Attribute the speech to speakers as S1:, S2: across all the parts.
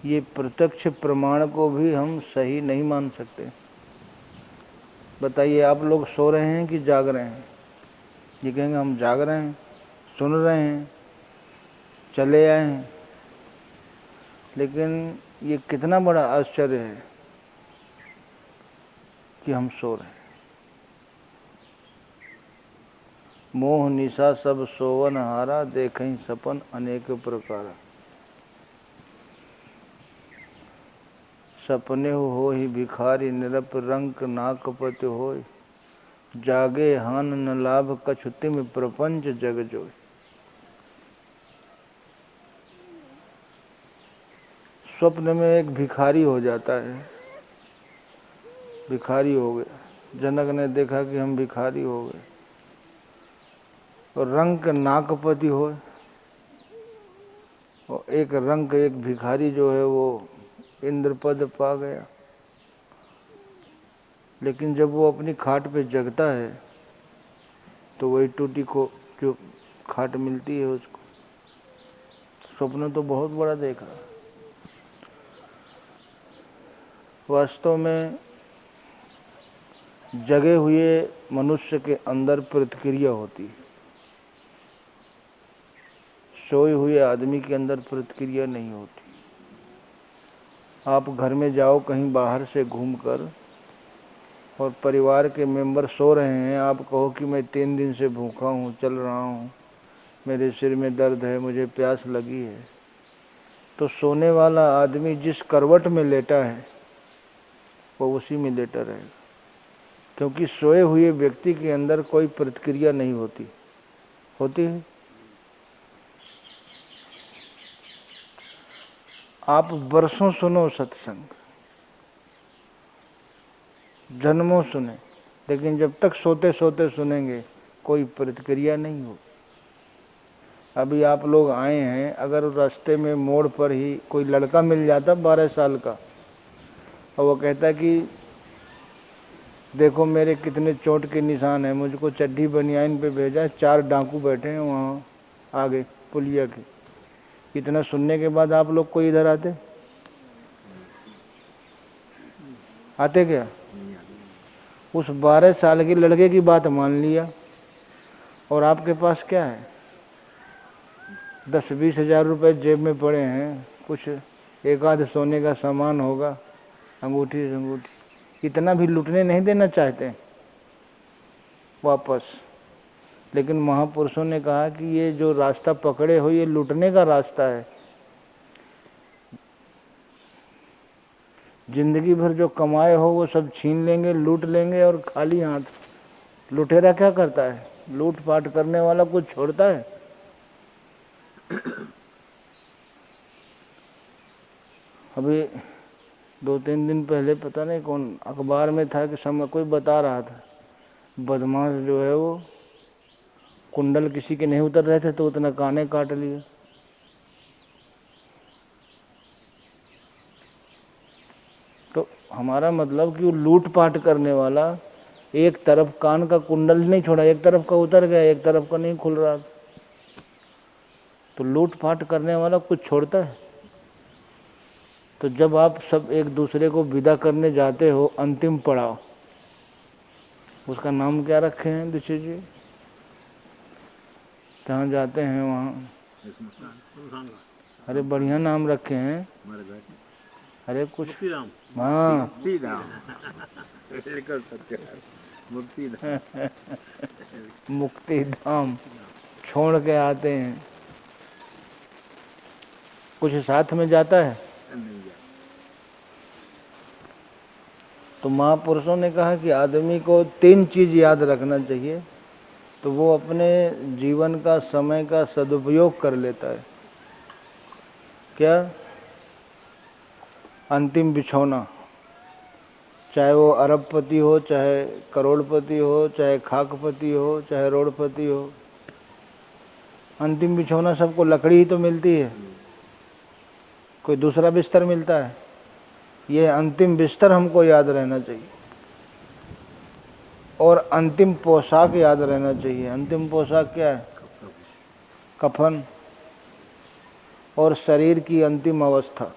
S1: ये प्रत्यक्ष प्रमाण को भी हम सही नहीं मान सकते। बताइए, आप लोग सो रहे हैं कि जाग रहे हैं? ये कहेंगे हम जाग रहे हैं, सुन रहे हैं, चले आए हैं। लेकिन ये कितना बड़ा आश्चर्य है कि हम सो रहे हैं। मोह निशा सब सोवन हारा, देखहीं सपन अनेक प्रकार। सपने हो ही भिखारी, निरप रंक नाकपति होय। जागे हान न लाभ कछु, तिम प्रपंच जग जोय। स्वप्न में एक भिखारी हो जाता है, भिखारी हो गया। जनक ने देखा कि हम भिखारी हो गए। और रंक नाकपति हो, और एक रंक, एक भिखारी जो है वो इंद्रपद पा गया। लेकिन जब वो अपनी खाट पे जगता है तो वही टूटी को जो खाट मिलती है उसको। स्वप्न तो बहुत बड़ा देखा। वास्तव में जगे हुए मनुष्य के अंदर प्रतिक्रिया होती है, सोए हुए आदमी के अंदर प्रतिक्रिया नहीं होती। आप घर में जाओ कहीं बाहर से घूमकर, और परिवार के मेंबर सो रहे हैं, आप कहो कि मैं 3 दिन से भूखा हूँ, चल रहा हूँ, मेरे सिर में दर्द है, मुझे प्यास लगी है, तो सोने वाला आदमी जिस करवट में लेटा है वो उसी में लेटा रहेगा। क्योंकि सोए हुए व्यक्ति के अंदर कोई प्रतिक्रिया नहीं होती। होती है? आप बरसों सुनो सत्संग, जन्मों सुने, लेकिन जब तक सोते सोते सुनेंगे कोई प्रतिक्रिया नहीं हो। अभी आप लोग आए हैं, अगर रास्ते में मोड़ पर ही कोई लड़का मिल जाता 12 साल का, और वो कहता कि देखो मेरे कितने चोट के निशान हैं, मुझको चड्ढी बनियान पे भेजा, 4 डाकू बैठे हैं वहाँ आगे पुलिया के। इतना सुनने के बाद आप लोग कोई इधर आते? आते क्या? उस 12 साल के लड़के की बात मान लिया, और आपके पास क्या है? 10-20 हज़ार रुपये जेब में पड़े हैं, कुछ एक आध सोने का सामान होगा, अंगूठी अंगूठी, इतना भी लूटने नहीं देना चाहते वापस। लेकिन महापुरुषों ने कहा कि ये जो रास्ता पकड़े हो ये लूटने का रास्ता है। जिंदगी भर जो कमाए हो वो सब छीन लेंगे, लूट लेंगे, और खाली हाथ। लुटेरा क्या करता है? लूट पाट करने वाला कुछ छोड़ता है? अभी 2-3 दिन पहले पता नहीं कौन अखबार में था कि समय कोई बता रहा था, बदमाश जो है वो कुंडल किसी के नहीं उतर रहे थे तो उतना काने काट लिए। तो हमारा मतलब कि वो लूट पाट करने वाला एक तरफ कान का कुंडल नहीं छोड़ा, एक तरफ का उतर गया, एक तरफ का नहीं खुल रहा था। तो लूट पाट करने वाला कुछ छोड़ता है? तो जब आप सब एक दूसरे को विदा करने जाते हो, अंतिम पड़ाव, उसका नाम क्या रखे हैं दीक्षित जी? जहाँ जाते हैं वहाँ अरे बढ़िया नाम रखे हैं, अरे कुछ, हाँ मुक्ति धाम छोड़ के आते हैं। कुछ साथ में जाता है? तो महापुरुषों ने कहा कि आदमी को 3 चीज़ याद रखना चाहिए, तो वो अपने जीवन का समय का सदुपयोग कर लेता है। क्या? अंतिम बिछौना, चाहे वो अरबपति हो, चाहे करोड़पति हो, चाहे खाकपति हो, चाहे रोडपति हो, अंतिम बिछौना सबको लकड़ी ही तो मिलती है, कोई दूसरा बिस्तर मिलता है? ये अंतिम बिस्तर हमको याद रहना चाहिए, और अंतिम पोशाक याद रहना चाहिए। अंतिम पोशाक क्या है? कफन। और शरीर की अंतिम अवस्था,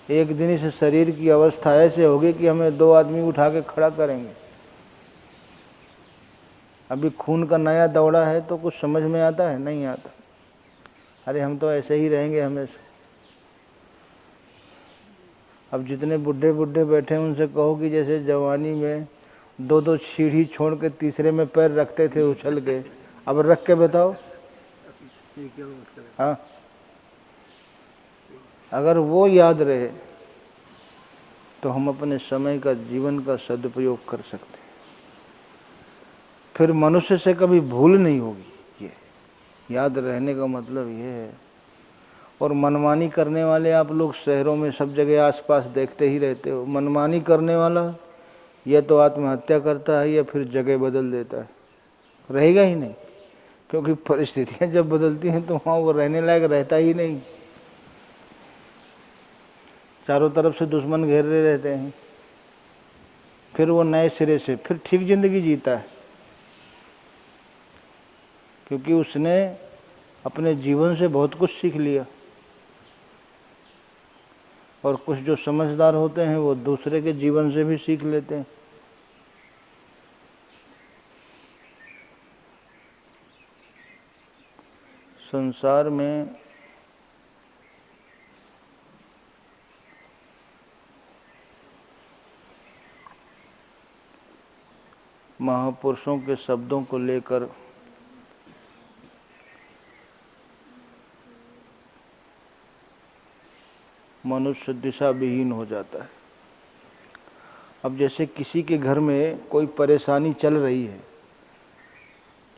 S1: एक दिन इस शरीर की अवस्था ऐसे होगी कि हमें 2 आदमी उठा के खड़ा करेंगे। अभी खून का नया दौड़ा है तो कुछ समझ में आता है? नहीं आता। अरे हम तो ऐसे ही रहेंगे हमेशा। अब जितने बुढ़े बुढ़े बैठे हैं उनसे कहो कि जैसे जवानी में 2-2 सीढ़ी छोड़ के तीसरे में पैर रखते थे उछल के, अब रख के बताओ। हाँ, अगर वो याद रहे तो हम अपने समय का, जीवन का सदुपयोग कर सकते हैं। फिर मनुष्य से कभी भूल नहीं होगी। ये याद रहने का मतलब ये है। और मनमानी करने वाले आप लोग शहरों में सब जगह आसपास देखते ही रहते हो। मनमानी करने वाला या तो आत्महत्या करता है या फिर जगह बदल देता है, रहेगा ही नहीं। क्योंकि परिस्थितियां जब बदलती हैं तो वहाँ वो रहने लायक रहता ही नहीं। चारों तरफ से दुश्मन घेरे रहते हैं। फिर वो नए सिरे से फिर ठीक जिंदगी जीता है, क्योंकि उसने अपने जीवन से बहुत कुछ सीख लिया। और कुछ जो समझदार होते हैं वो दूसरे के जीवन से भी सीख लेते हैं। संसार में महापुरुषों के शब्दों को लेकर मनुष्य दिशा विहीन हो जाता है। अब जैसे किसी के घर में कोई परेशानी चल रही है,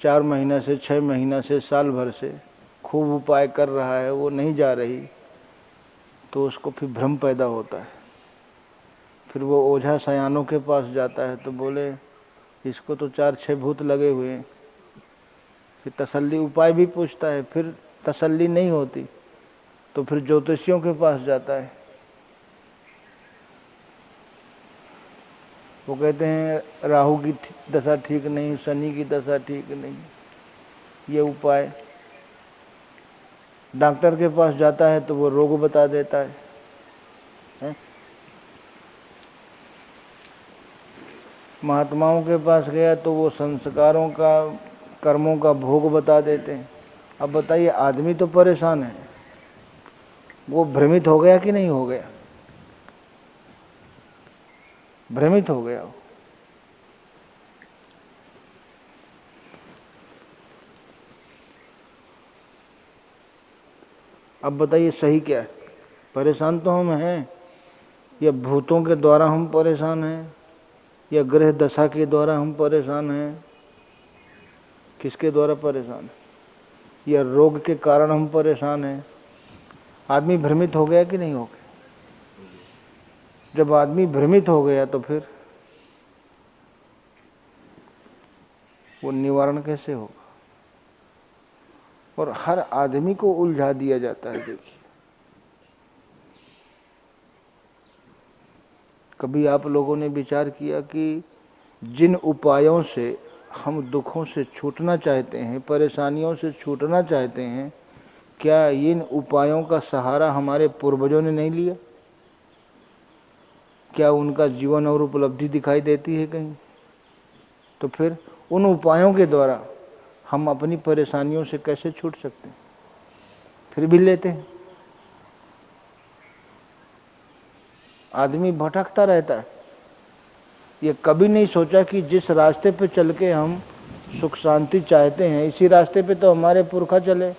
S1: 4 महीना से, 6 महीना से, साल भर से खूब उपाय कर रहा है, वो नहीं जा रही, तो उसको फिर भ्रम पैदा होता है। फिर वो ओझा सयानों के पास जाता है तो बोले इसको तो 4-6 भूत लगे हुए हैं। फिर तसल्ली, उपाय भी पूछता है, फिर तसल्ली नहीं होती तो फिर ज्योतिषियों के पास जाता है। वो कहते हैं राहु की दशा ठीक नहीं, शनि की दशा ठीक नहीं, ये उपाय। डॉक्टर के पास जाता है तो वो रोग बता देता है? महात्माओं के पास गया तो वो संस्कारों का, कर्मों का भोग बता देते हैं। अब बताइए, आदमी तो परेशान है, वो भ्रमित हो गया कि नहीं हो गया? भ्रमित हो गया। अब बताइए सही क्या है? परेशान तो हम हैं, या भूतों के द्वारा हम परेशान हैं, या ग्रह दशा के द्वारा हम परेशान हैं? किसके द्वारा परेशान है? या रोग के कारण हम परेशान हैं? आदमी भ्रमित हो गया कि नहीं हो गया? जब आदमी भ्रमित हो गया तो फिर वो निवारण कैसे होगा? और हर आदमी को उलझा दिया जाता है। देखिए, कभी आप लोगों ने विचार किया कि जिन उपायों से हम दुखों से छूटना चाहते हैं, परेशानियों से छूटना चाहते हैं, क्या इन उपायों का सहारा हमारे पूर्वजों ने नहीं लिया? क्या उनका जीवन और उपलब्धि दिखाई देती है कहीं? तो फिर उन उपायों के द्वारा हम अपनी परेशानियों से कैसे छूट सकते हैं? फिर भी लेते हैं। आदमी भटकता रहता है। ये कभी नहीं सोचा कि जिस रास्ते पे चल के हम सुख शांति चाहते हैं, इसी रास्ते पे तो हमारे पुरखा चले,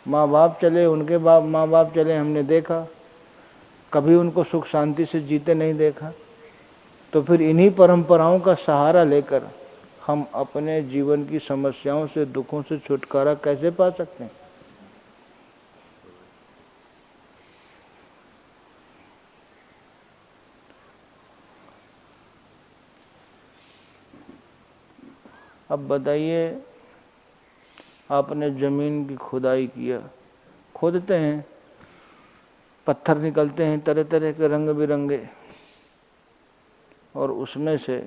S1: माँ बाप चले, उनके माँ बाप चले, हमने देखा। कभी उनको सुख शांति से जीते नहीं देखा। तो फिर इन्हीं परंपराओं का सहारा लेकर हम अपने जीवन की समस्याओं से, दुखों से छुटकारा कैसे पा सकते हैं? अब बताइए, आपने जमीन की खुदाई किया, खोदते हैं, पत्थर निकलते हैं तरह तरह के, रंग बिरंगे, और उसमें से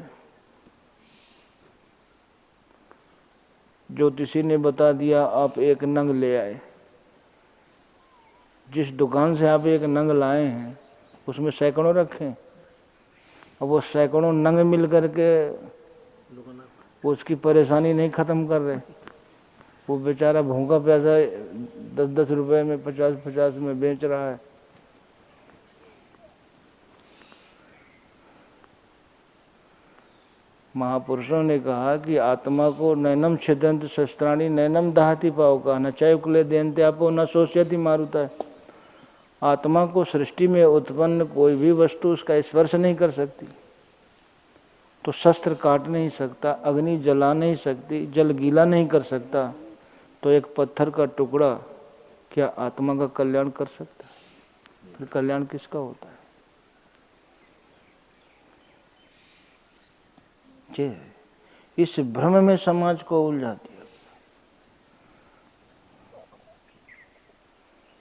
S1: ज्योतिषी ने बता दिया आप एक नंग ले आए। जिस दुकान से आप एक नंग लाए हैं उसमें सैकड़ों रखें और वो सैकड़ों नंग मिल करके उसकी परेशानी नहीं ख़त्म कर रहे। वो बेचारा भूखा प्यासा 10-10 रुपए में 50-50 में बेच रहा है। महापुरुषों ने कहा कि आत्मा को नैनम छिदंत शस्त्राणी नैनम दहाती पावका न चैकुले देनते आपो न सोच्यति मारुता। आत्मा को सृष्टि में उत्पन्न कोई भी वस्तु उसका स्पर्श नहीं कर सकती, तो शस्त्र काट नहीं सकता, अग्नि जला नहीं सकती, जल गीला नहीं कर सकता, तो एक पत्थर का टुकड़ा क्या आत्मा का कल्याण कर सकता है? फिर कल्याण किसका होता है? इस भ्रम में समाज को उलझा दिया,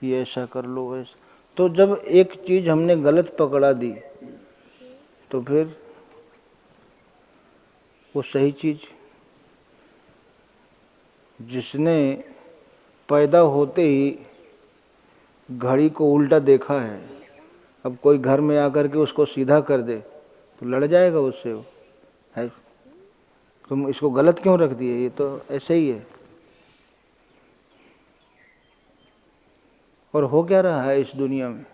S1: ये ऐसा कर लो ऐसा। तो जब एक चीज हमने गलत पकड़ा दी तो फिर वो सही चीज, जिसने पैदा होते ही घड़ी को उल्टा देखा है, अब कोई घर में आकर के उसको सीधा कर दे तो लड़ जाएगा उससे, वो है तुम इसको गलत क्यों रख दिए, ये तो ऐसे ही है। और हो क्या रहा है इस दुनिया में?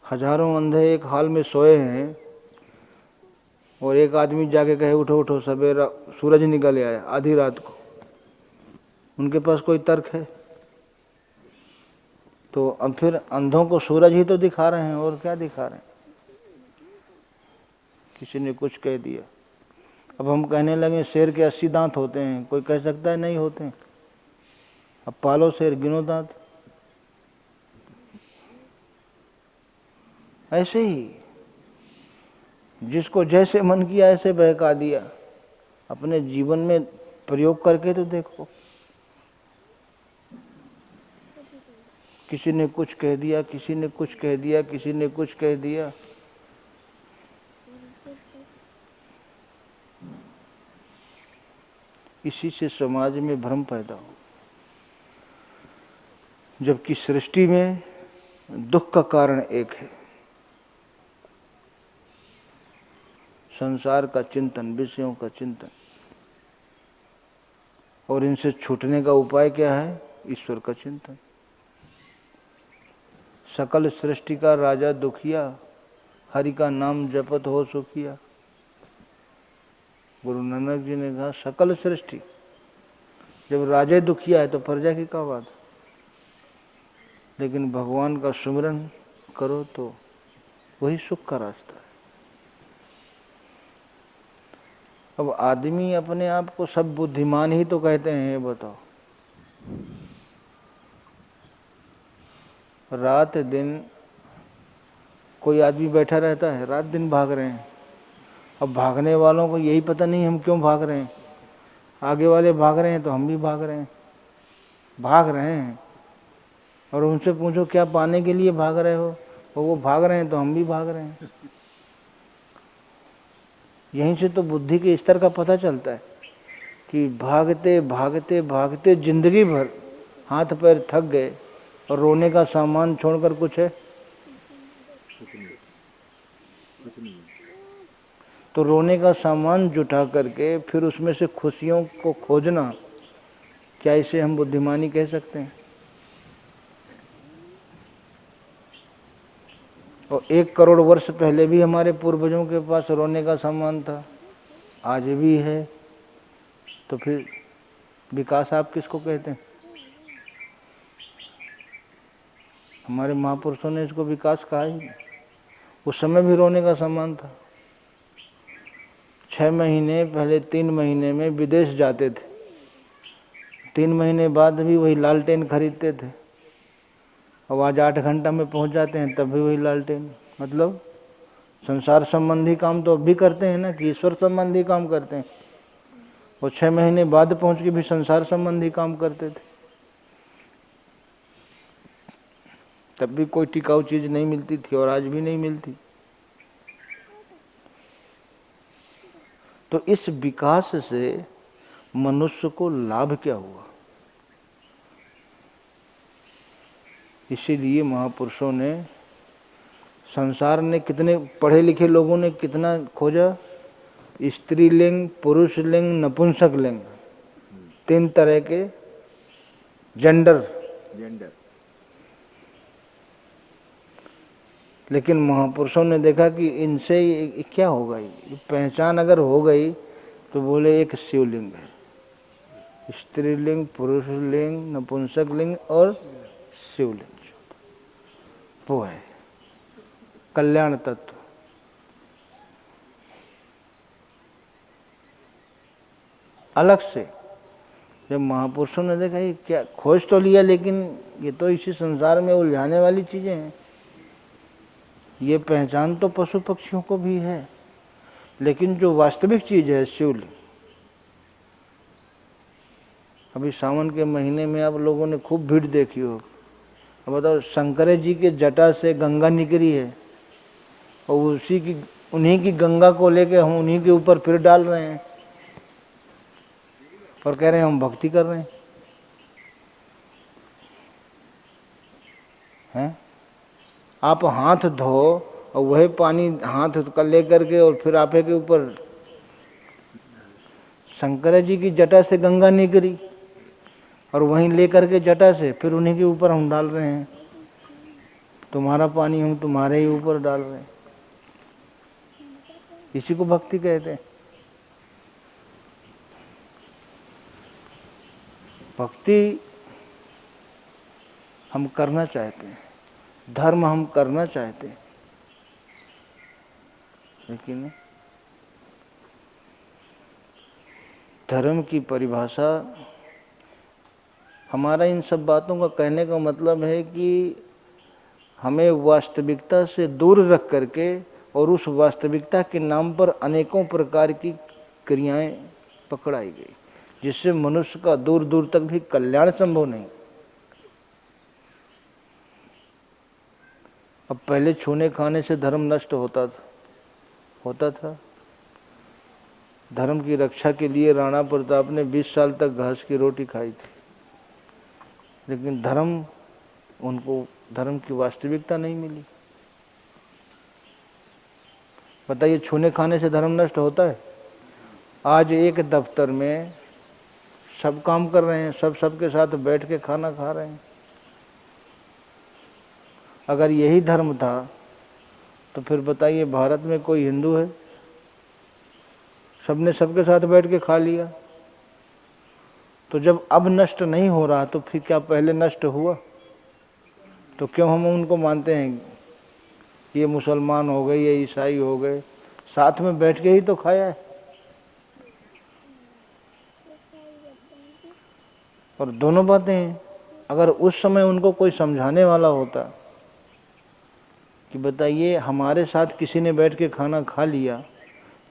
S1: हजारों अंधे एक हाल में सोए हैं और एक आदमी जाके कहे उठो उठो सवेरा सूरज निकल आया आधी रात को, उनके पास कोई तर्क है? तो अब फिर अंधों को सूरज ही तो दिखा रहे हैं, और क्या दिखा रहे हैं? किसी ने कुछ कह दिया, अब हम कहने लगे शेर के 80 दांत होते हैं, कोई कह सकता है नहीं होते हैं। अब पालो शेर, गिनो दांत। ऐसे ही जिसको जैसे मन किया ऐसे बहका दिया, अपने जीवन में प्रयोग करके तो देखो। किसी ने कुछ कह दिया, किसी ने कुछ कह दिया, किसी ने कुछ कह दिया। इसी से समाज में भ्रम पैदा हो, जबकि सृष्टि में दुख का कारण एक है, संसार का चिंतन, विषयों का चिंतन। और इनसे छूटने का उपाय क्या है? ईश्वर का चिंतन। सकल सृष्टि का राजा दुखिया, हरि का नाम जपत हो सुखिया। गुरु नानक जी ने कहा सकल सृष्टि, जब राजा दुखिया है तो प्रजा की क्या बात? लेकिन भगवान का सुमिरन करो तो वही सुख का रास्ता है। अब आदमी अपने आप को सब बुद्धिमान ही तो कहते हैं, ये बताओ। रात दिन कोई आदमी बैठा रहता है, रात दिन भाग रहे हैं। अब भागने वालों को यही पता नहीं हम क्यों भाग रहे हैं। आगे वाले भाग रहे हैं तो हम भी भाग रहे हैं, भाग रहे हैं। और उनसे पूछो क्या पाने के लिए भाग रहे हो, वो भाग रहे हैं तो हम भी भाग रहे हैं। यहीं से तो बुद्धि के स्तर का पता चलता है कि भागते भागते भागते जिंदगी भर हाथ पैर थक गए और रोने का सामान छोड़कर कुछ है? तो रोने का सामान जुटा करके फिर उसमें से खुशियों को खोजना, क्या इसे हम बुद्धिमानी कह सकते हैं? और 1 करोड़ वर्ष पहले भी हमारे पूर्वजों के पास रोने का सामान था, आज भी है। तो फिर विकास आप किसको कहते हैं? हमारे महापुरुषों ने इसको विकास कहा ही। उस समय भी रोने का सामान था। 6 महीने पहले 3 महीने में विदेश जाते थे, 3 महीने बाद भी वही लालटेन खरीदते थे। अब आज 8 घंटा में पहुंच जाते हैं तब भी वही लालटेन। मतलब संसार संबंधी काम तो अब भी करते हैं ना, कि ईश्वर संबंधी काम करते हैं। और 6 महीने बाद पहुंच के भी संसार संबंधी काम करते थे, तब भी कोई टिकाऊ चीज नहीं मिलती थी और आज भी नहीं मिलती। तो इस विकास से मनुष्य को लाभ क्या हुआ? इसीलिए महापुरुषों ने, संसार ने, कितने पढ़े लिखे लोगों ने कितना खोजा, स्त्रीलिंग, पुरुष लिंग, नपुंसक लिंग, 3 तरह के जेंडर। लेकिन महापुरुषों ने देखा कि इनसे क्या होगा, ये पहचान अगर हो गई तो बोले एक शिवलिंग है, स्त्रीलिंग, पुरुष लिंग, नपुंसक लिंग और शिवलिंग, वो है कल्याण तत्व। अलग से जब महापुरुषों ने देखा ये क्या, खोज तो लिया लेकिन ये तो इसी संसार में उलझाने वाली चीजें हैं, ये पहचान तो पशु पक्षियों को भी है, लेकिन जो वास्तविक चीज है शिवलिंग। अभी सावन के महीने में आप लोगों ने खूब भीड़ देखी हो। अब बताओ, शंकर जी के जटा से गंगा निकली है और उन्हीं की गंगा को लेके हम उन्हीं के ऊपर फिर डाल रहे हैं और कह रहे हैं हम भक्ति कर रहे हैं। आप हाथ धो और वही पानी हाथ का लेकर के और फिर आपे के ऊपर, शंकर जी की जटा से गंगा निकली और वहीं लेकर के जटा से फिर उन्हीं के ऊपर हम डाल रहे हैं। तुम्हारा पानी हम तुम्हारे ही ऊपर डाल रहे हैं, इसी को भक्ति कहते हैं। भक्ति हम करना चाहते हैं, धर्म हम करना चाहते हैं, लेकिन धर्म की परिभाषा, हमारा इन सब बातों का कहने का मतलब है कि हमें वास्तविकता से दूर रख करके और उस वास्तविकता के नाम पर अनेकों प्रकार की क्रियाएं पकड़ाई गई, जिससे मनुष्य का दूर दूर तक भी कल्याण संभव नहीं। अब पहले छूने खाने से धर्म नष्ट होता था। धर्म की रक्षा के लिए राणा प्रताप ने 20 साल तक घास की रोटी खाई थी, लेकिन उनको धर्म की वास्तविकता नहीं मिली। बताइए, छूने खाने से धर्म नष्ट होता है? आज एक दफ्तर में सब काम कर रहे हैं, सबके साथ बैठ के खाना खा रहे हैं। अगर यही धर्म था तो फिर बताइए, भारत में कोई हिंदू है? सबने सबके साथ बैठ के खा लिया। तो जब अब नष्ट नहीं हो रहा तो फिर क्या पहले नष्ट हुआ? तो क्यों हम उनको मानते हैं? ये मुसलमान हो गए, ये ईसाई हो गए, साथ में बैठ के ही तो खाया है। और दोनों बातें हैं। अगर उस समय उनको कोई समझाने वाला होता कि बताइए हमारे साथ किसी ने बैठ के खाना खा लिया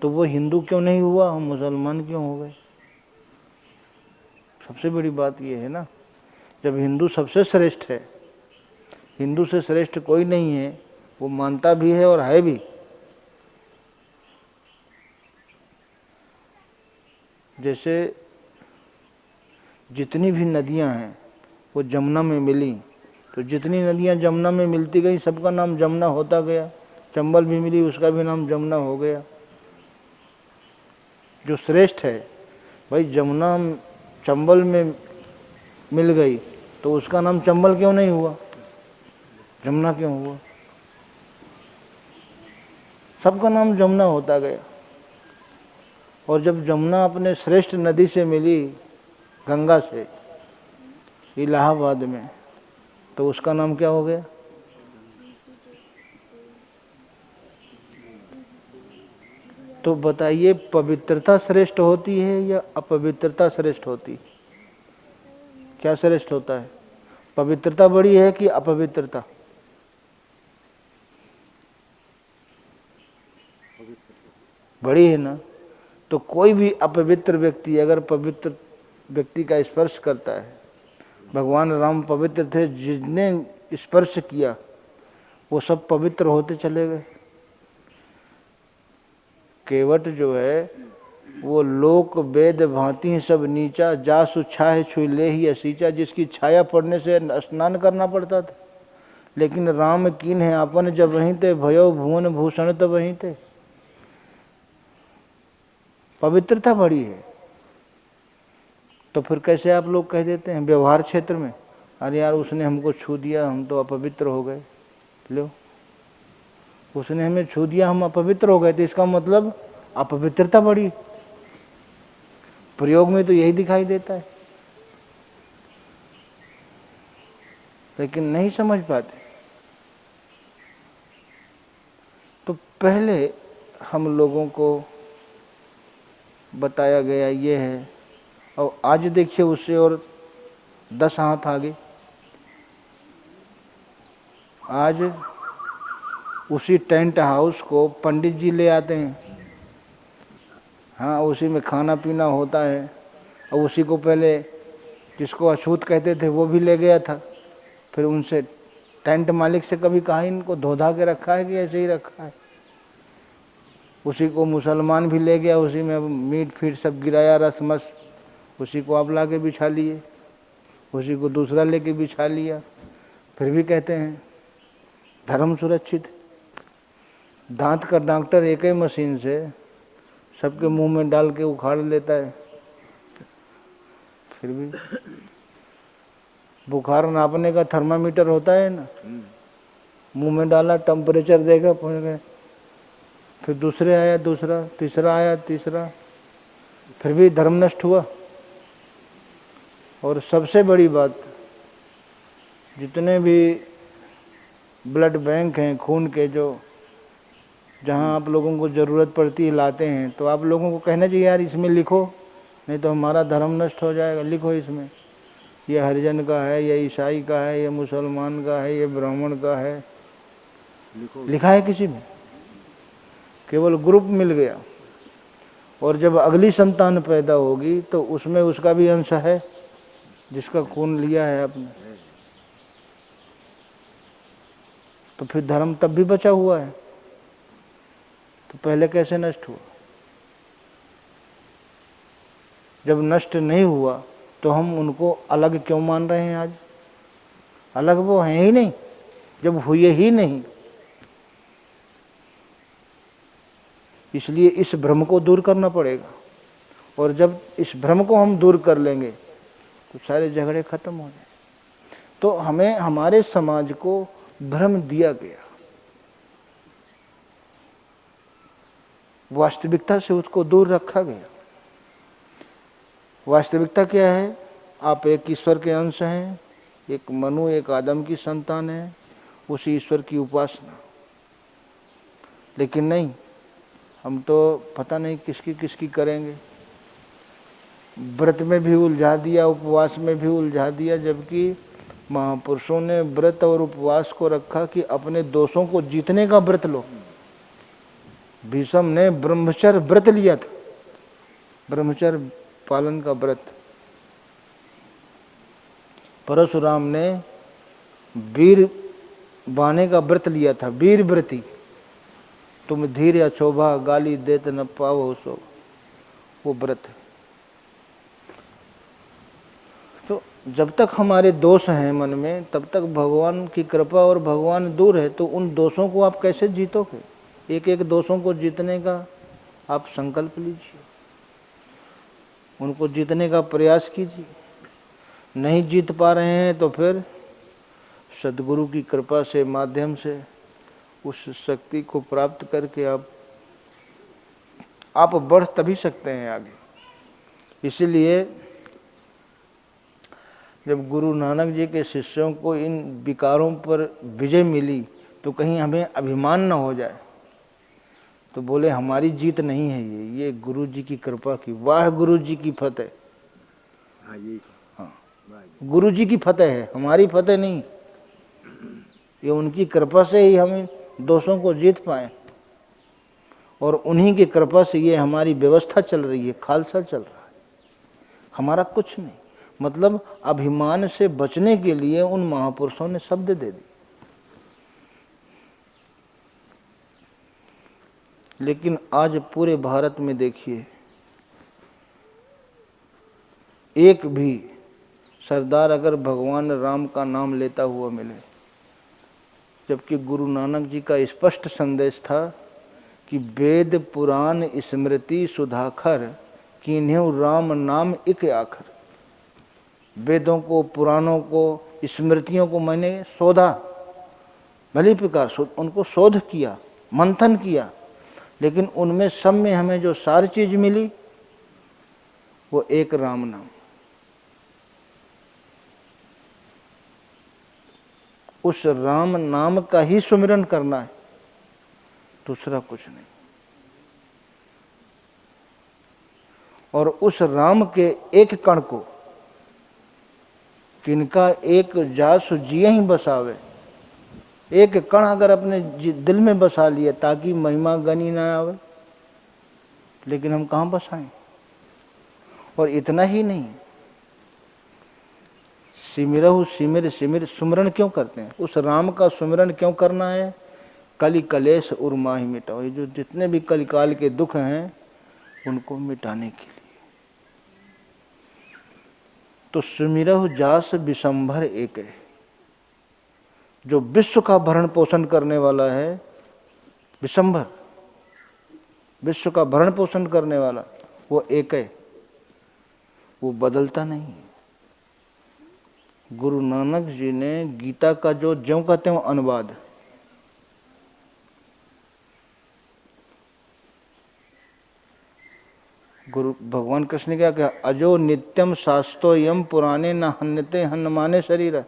S1: तो वो हिंदू क्यों नहीं हुआ, हम मुसलमान क्यों हो गए? सबसे बड़ी बात ये है ना, जब हिंदू सबसे श्रेष्ठ है, हिंदू से श्रेष्ठ कोई नहीं है, वो मानता भी है और है भी। जैसे जितनी भी नदियां हैं वो जमुना में मिली, तो जितनी नदियां जमुना में मिलती गई सबका नाम जमुना होता गया। चंबल भी मिली, उसका भी नाम जमुना हो गया। जो श्रेष्ठ है भाई, जमुना चंबल में मिल गई तो उसका नाम चंबल क्यों नहीं हुआ, जमुना क्यों हुआ? सबका नाम जमुना होता गया। और जब जमुना अपने श्रेष्ठ नदी से मिली, गंगा से, इलाहाबाद में, तो उसका नाम क्या हो गया? तो बताइए, पवित्रता श्रेष्ठ होती है या अपवित्रता श्रेष्ठ होती? क्या श्रेष्ठ होता है? पवित्रता बड़ी है कि अपवित्रता? बड़ी है ना। तो कोई भी अपवित्र व्यक्ति अगर पवित्र व्यक्ति का स्पर्श करता है, भगवान राम पवित्र थे, जिसने स्पर्श किया वो सब पवित्र होते चले गए। केवट जो है वो लोक वेद भांति सब नीचा, जा सुच्छा है छुई ले ही असीचा, जिसकी छाया पड़ने से स्नान करना पड़ता था। लेकिन राम कीन है अपन जब वहीं थे, भयो भुवन भूषण तो वहीं थे। पवित्रता बड़ी है। तो फिर कैसे आप लोग कह देते हैं व्यवहार क्षेत्र में, अरे यार उसने हमको छू दिया, हम तो अपवित्र हो गए। लो, उसने हमें छू दिया, हम अपवित्र हो गए, तो इसका मतलब अपवित्रता बड़ी। प्रयोग में तो यही दिखाई देता है, लेकिन नहीं समझ पाते। तो पहले हम लोगों को बताया गया ये है, और आज देखिए उससे और 10 हाथ आगे। आज उसी टेंट हाउस को पंडित जी ले आते हैं, हाँ उसी में खाना पीना होता है, और उसी को पहले जिसको अछूत कहते थे वो भी ले गया था। फिर उनसे टेंट मालिक से कभी कहा इनको धो धा के रखा है कि ऐसे ही रखा है। उसी को मुसलमान भी ले गया, उसी में मीट फीट सब गिराया, रस मस, उसी को आप ला के बिछा लिए, उसी को दूसरा लेके बिछा लिया। फिर भी कहते हैं धर्म सुरक्षित। दांत का डॉक्टर एक ही मशीन से सबके मुंह में डाल के उखाड़ लेता है, फिर भी बुखार नापने का थर्मामीटर होता है ना, मुंह में डाला, टेम्परेचर देखा, पहुँच गए। फिर दूसरे आया दूसरा, तीसरा आया तीसरा, फिर भी धर्म नष्ट हुआ। और सबसे बड़ी बात, जितने भी ब्लड बैंक हैं खून के, जो जहाँ आप लोगों को ज़रूरत पड़ती है लाते हैं, तो आप लोगों को कहना चाहिए यार इसमें लिखो, नहीं तो हमारा धर्म नष्ट हो जाएगा। लिखो इसमें, ये हरिजन का है, ये ईसाई का है, ये मुसलमान का है, ये ब्राह्मण का है, लिखा है किसी में? केवल ग्रुप मिल गया। और जब अगली संतान पैदा होगी तो उसमें उसका भी अंश है, जिसका खून लिया है आपने, तो फिर धर्म तब भी बचा हुआ है। तो पहले कैसे नष्ट हुआ? जब नष्ट नहीं हुआ तो हम उनको अलग क्यों मान रहे हैं? आज अलग वो हैं ही नहीं, जब हुए ही नहीं। इसलिए इस भ्रम को दूर करना पड़ेगा, और जब इस भ्रम को हम दूर कर लेंगे तो सारे झगड़े खत्म हो जाए। तो हमें हमारे समाज को भ्रम दिया गया, वास्तविकता से उसको दूर रखा गया। वास्तविकता क्या है? आप एक ईश्वर के अंश हैं, एक मनु, एक आदम की संतान है, उसी ईश्वर की उपासना। लेकिन नहीं, हम तो पता नहीं किसकी किसकी करेंगे। व्रत में भी उलझा दिया, उपवास में भी उलझा दिया, जबकि महापुरुषों ने व्रत और उपवास को रखा कि अपने दोषों को जीतने का व्रत लो। भीष्म ने ब्रह्मचर्य व्रत लिया था, ब्रह्मचर्य पालन का व्रत। परशुराम ने वीर बाने का व्रत लिया था, वीर व्रती। तुम धीर या शोभा गाली देत न पाओ सो, वो व्रत है। तो जब तक हमारे दोष हैं मन में, तब तक भगवान की कृपा और भगवान दूर है। तो उन दोषों को आप कैसे जीतोगे? एक एक दोषों को जीतने का आप संकल्प लीजिए, उनको जीतने का प्रयास कीजिए। नहीं जीत पा रहे हैं तो फिर सद्गुरु की कृपा से, माध्यम से उस शक्ति को प्राप्त करके आप बढ़ तभी सकते हैं आगे। इसीलिए जब गुरु नानक जी के शिष्यों को इन विकारों पर विजय मिली तो कहीं हमें अभिमान न हो जाए। तो बोले हमारी जीत नहीं है, ये गुरु जी की कृपा की, वाह गुरु जी की फतेह। हाँ, गुरु जी की फतेह है, हमारी फतेह नहीं। ये उनकी कृपा से ही हम इन दोषों को जीत पाए, और उन्हीं की कृपा से ये हमारी व्यवस्था चल रही है, खालसा चल रहा है, हमारा कुछ नहीं। मतलब अभिमान से बचने के लिए उन महापुरुषों ने शब्द दे दी। लेकिन आज पूरे भारत में देखिए, एक भी सरदार अगर भगवान राम का नाम लेता हुआ मिले जबकि गुरु नानक जी का स्पष्ट संदेश था कि वेद पुराण स्मृति सुधाखर कीन्ह्यु राम नाम इक आखर। वेदों को, पुराणों को, स्मृतियों को मैंने शोधा, भली प्रकार उनको शोध किया, मंथन किया, लेकिन उनमें सब में हमें जो सारी चीज मिली वो एक राम नाम। उस राम नाम का ही सुमिरन करना है, दूसरा कुछ नहीं। और उस राम के एक कण को किनका एक जासु जिये ही बसावे। एक कण अगर अपने दिल में बसा लिया ताकि महिमा गनी ना आवे, लेकिन हम कहाँ बसाएं। और इतना ही नहीं, सिमिरहु सिमिर सिमिर, सुमिरन क्यों करते हैं? उस राम का सुमिरन क्यों करना है? कलि कलेश उर्माही मिटाओ। ये जो जितने भी कलिकाल के दुख हैं उनको मिटाने के लिए। तो सुमिरहु जास विशंभर एक है, जो विश्व का भरण पोषण करने वाला है। विशंभर, विश्व का भरण पोषण करने वाला वो एक है, वो बदलता नहीं है। गुरु नानक जी ने गीता का जो ज्यों का त्यों अनुवाद, गुरु भगवान कृष्ण ने क्या कहा? अजो नित्यम शास्तो यम पुराने न हन्यते हन्यमाने शरीर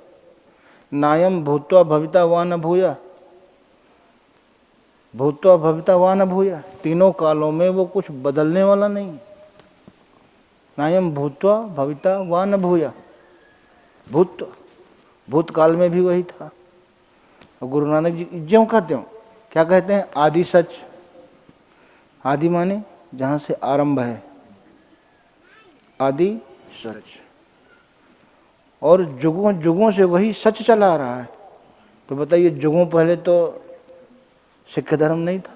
S1: नायम भूत्वा भविता वा न भूया। भूत्वा भविता वा न भूया, तीनों कालों में वो कुछ बदलने वाला नहीं। नायम भूत्वा भविता वा न भूया, भूतकाल में भी वही था। और गुरु नानक जी ज्यों का त्यों क्या कहते हैं? आदि सच। आदि माने जहाँ से आरंभ है, आदि सच। और जुगों जुगों से वही सच चला आ रहा है। तो बताइए, जुगों पहले तो सिख धर्म नहीं था,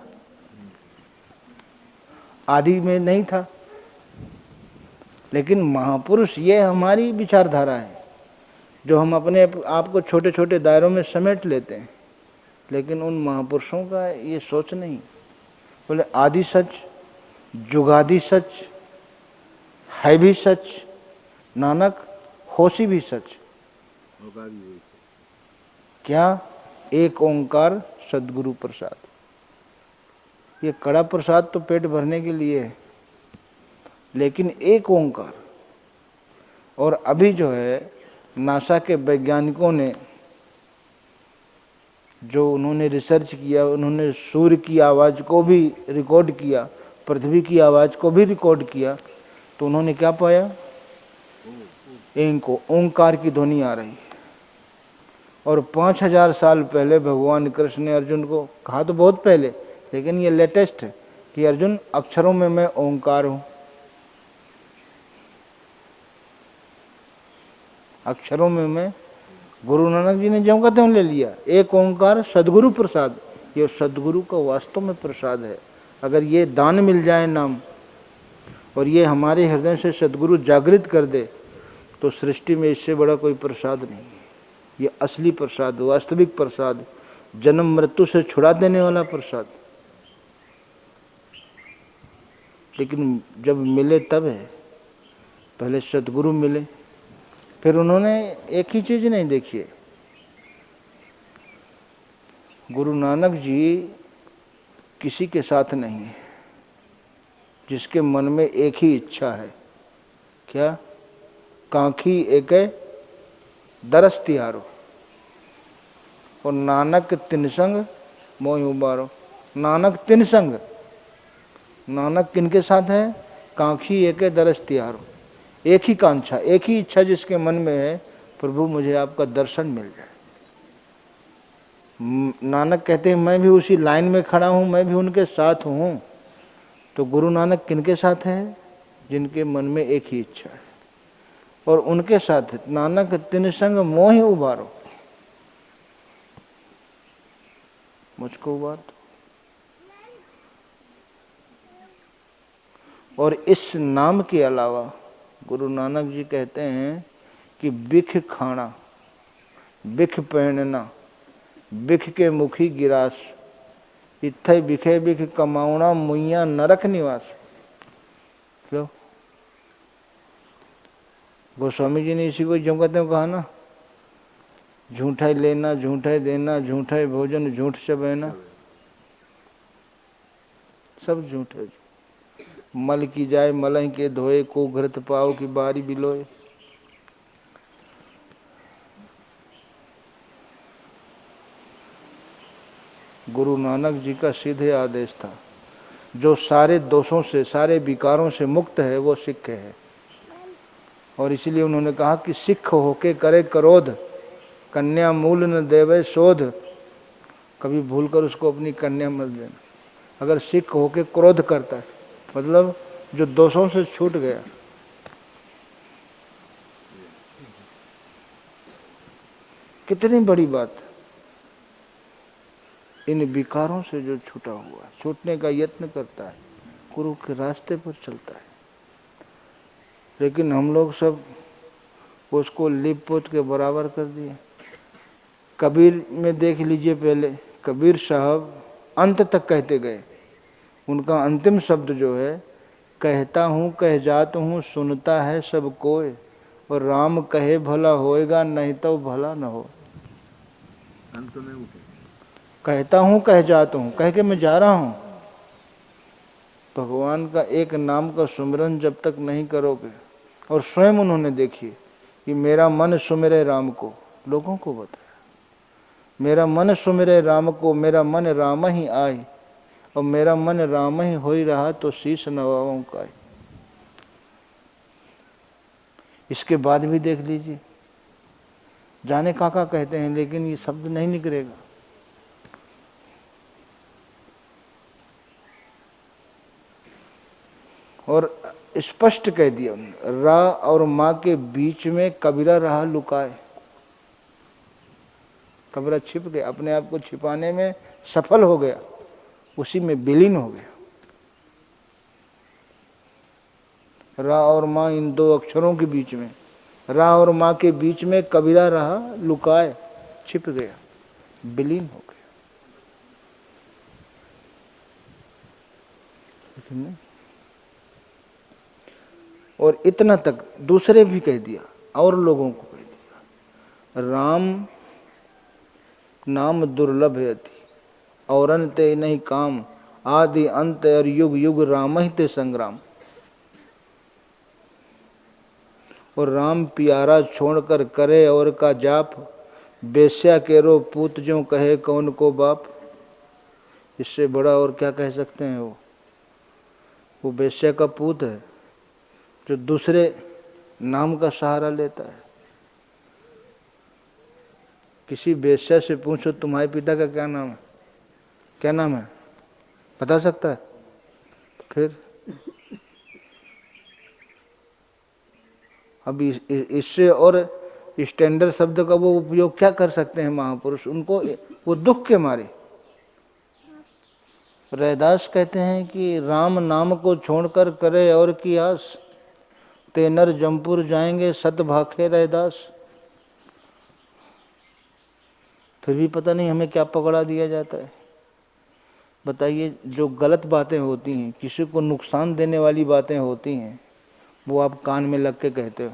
S1: आदि में नहीं था, लेकिन महापुरुष, ये हमारी विचारधारा है जो हम अपने आप को छोटे छोटे दायरों में समेट लेते हैं, लेकिन उन महापुरुषों का ये सोच नहीं। बोले आदि सच, जुगादि सच, है भी सच, नानक होशी भी सच। क्या? एक ओंकार सद्गुरु प्रसाद। ये कड़ा प्रसाद तो पेट भरने के लिए है, लेकिन एक ओंकार। और अभी जो है नासा के वैज्ञानिकों ने जो उन्होंने रिसर्च किया, उन्होंने सूर्य की आवाज़ को भी रिकॉर्ड किया, पृथ्वी की आवाज़ को भी रिकॉर्ड किया, तो उन्होंने क्या पाया? इनको ओंकार की ध्वनि आ रही है। और 5000 साल पहले भगवान कृष्ण ने अर्जुन को कहा, तो बहुत पहले, लेकिन ये लेटेस्ट है कि अर्जुन अक्षरों में मैं ओंकार हूँ। अक्षरों में मैं, गुरु नानक जी ने ज्यों का त्यों ले लिया। एक ओंकार सद्गुरु प्रसाद, ये सद्गुरु का वास्तव में प्रसाद है। अगर ये दान मिल जाए नाम, और ये हमारे हृदय से सद्गुरु जागृत कर दे, तो सृष्टि में इससे बड़ा कोई प्रसाद नहीं है। ये असली प्रसाद, वास्तविक प्रसाद, जन्म मृत्यु से छुड़ा देने वाला प्रसाद। लेकिन जब मिले तब है, पहले सद्गुरु मिले, फिर उन्होंने एक ही चीज़ नहीं देखी है। गुरु नानक जी किसी के साथ नहीं है, जिसके मन में एक ही इच्छा है। क्या? कांखी एक दरस तिहारो, और नानक तिन संग मोहि उबारो। नानक तिन संग, नानक किनके साथ है? कांखी एक दरस तिहारो, एक ही कांक्षा, एक ही इच्छा जिसके मन में है, प्रभु मुझे आपका दर्शन मिल जाए। नानक कहते हैं मैं भी उसी लाइन में खड़ा हूँ, मैं भी उनके साथ हूँ। तो गुरु नानक किनके साथ है? जिनके मन में एक ही इच्छा है। और उनके साथ नानक तिन संग मोहि उबारो, मुझको उबार दो। और इस नाम के अलावा गुरु नानक जी कहते हैं कि बिख खाना, बिख पहनना, बिख के मुखी गिरास, इत्थे बिखे बिख कमाउणा मुइया नरक निवास। लो गोस्वामी जी ने इसी को जम कहते कहा ना, झूठा ही लेना झूठा ही देना, झूठा ही भोजन झूठ चबैना, सब झूठ है। मल की जाए मलह के धोए, को घृत पाओ की बारी बिलोए। गुरु नानक जी का सीधे आदेश था, जो सारे दोषों से सारे विकारों से मुक्त है वो सिख है। और इसलिए उन्होंने कहा कि सिख होके करे क्रोध, कन्या मूल न देवे शोध। कभी भूल कर उसको अपनी कन्या मत देना। अगर सिख होके क्रोध करता है मतलब जो दोषों से छूट गया, कितनी बड़ी बात। इन विकारों से जो छूटा हुआ, छूटने का यत्न करता है, गुरु के रास्ते पर चलता है। लेकिन हम लोग सब उसको लिप पोत के बराबर कर दिए। कबीर में देख लीजिए, पहले कबीर साहब अंत तक कहते गए। उनका अंतिम शब्द जो है, कहता हूँ कह जात हूँ सुनता है सब कोय, और राम कहे भला होएगा नहीं तो भला न हो। अंत में उठे, कहता हूँ कह जाता हूँ, कह के मैं जा रहा हूँ। भगवान का एक नाम का सुमिरन जब तक नहीं करोगे, और स्वयं उन्होंने देखिए कि मेरा मन सुमिरे राम को, लोगों को बताया मेरा मन सुमिरे राम को, मेरा मन राम ही आए, और मेरा मन राम ही हो ही रहा तो शीश नवाओं का। इसके बाद भी देख लीजिए, जाने काका कहते हैं लेकिन ये शब्द नहीं निकलेगा। और स्पष्ट कह दिया, रा और माँ के बीच में कबीरा रहा लुकाए। कबीरा छिप गया, अपने आप को छिपाने में सफल हो गया, उसी में विलीन हो गया। रा और माँ, इन दो अक्षरों के बीच में, रा और माँ के बीच में कबीरा रहा लुकाए, छिप गया, विलीन हो गया। नहीं? और इतना तक दूसरे भी कह दिया, और लोगों को कह दिया, राम नाम दुर्लभ है अति, औरन ते नहीं काम, आदि अंत और युग युग राम ही ते संग्राम। और राम प्यारा छोड़कर करे और का जाप, बेस्या केरो पूत जो कहे कौन को बाप। इससे बड़ा और क्या कह सकते हैं? वो बेस्या का पूत है जो दूसरे नाम का सहारा लेता है। किसी बेस्या से पूछो तुम्हारे पिता का क्या नाम है, क्या नाम है, बता सकता है? फिर अब इससे और स्टैंडर्ड शब्द का वो उपयोग क्या कर सकते हैं महापुरुष? उनको वो दुख के मारे। रैदास कहते हैं कि राम नाम को छोड़कर करे और की आस, ते नर जमपुर जाएंगे सत भाखे रैदास। फिर भी पता नहीं हमें क्या पकड़ा दिया जाता है। बताइए, जो गलत बातें होती हैं, किसी को नुकसान देने वाली बातें होती हैं, वो आप कान में लग के कहते हो।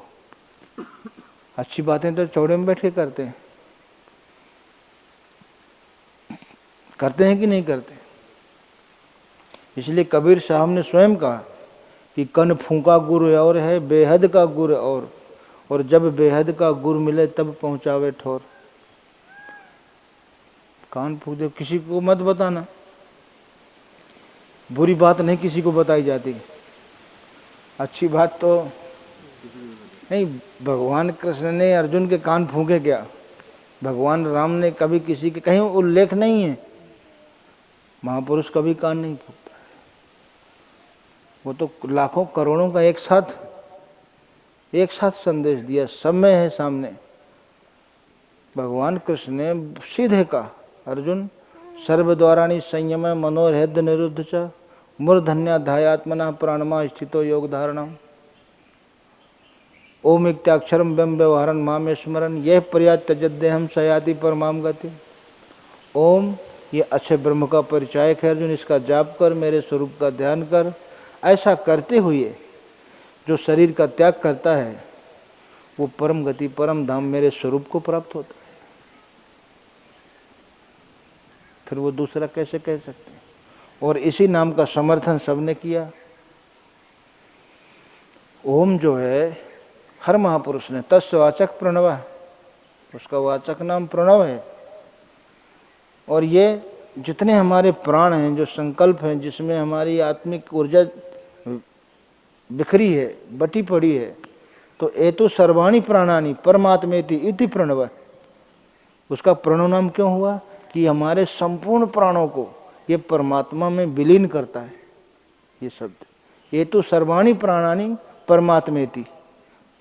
S1: अच्छी बातें तो चौड़े में बैठ के करते हैं। करते हैं कि नहीं करते? इसलिए कबीर साहब ने स्वयं कहा कि कन फूंका गुर और है, बेहद का गुर और जब बेहद का गुर मिले तब पहुंचावे ठोर। कान फूंक दे, किसी को मत बताना। बुरी बात नहीं किसी को बताई जाती, अच्छी बात तो नहीं। भगवान कृष्ण ने अर्जुन के कान फूंके क्या? भगवान राम ने कभी किसी के, कहीं उल्लेख नहीं है, महापुरुष कभी कान नहीं फूंकता है। वो तो लाखों करोड़ों का एक साथ संदेश दिया, सब में है सामने। भगवान कृष्ण ने सीधे कहा, अर्जुन सर्वद्वाराणि संयम मनोहृद निरुद्ध च मूर्धन्या धायात्मना प्राणमा स्थितो योग धारणम। ओम इत्याक्षरम व्यम व्यवहारन माम स्मरन, यह पर्याय त्यजदेहम सयाति परमाम गति। ओम ये अच्छे ब्रह्म का परिचायक है अर्जुन, इसका जाप कर, मेरे स्वरूप का ध्यान कर। ऐसा करते हुए जो शरीर का त्याग करता है वो परम गति, परम धाम, मेरे स्वरूप को प्राप्त होता है। फिर वो दूसरा कैसे कह सकते हैं? और इसी नाम का समर्थन सबने किया। ओम जो है हर महापुरुष ने, तस्य वाचक प्रणव, उसका वाचक नाम प्रणव है। और ये जितने हमारे प्राण हैं, जो संकल्प हैं, जिसमें हमारी आत्मिक ऊर्जा बिखरी है, बटी पड़ी है, तो एतु सर्वाणी प्राणानि परमात्मेति इति प्रणव, उसका प्रणव नाम क्यों हुआ? कि हमारे संपूर्ण प्राणों को ये परमात्मा में विलीन करता है। ये शब्द एतु सर्वाणी प्राणानि परमात्मेति,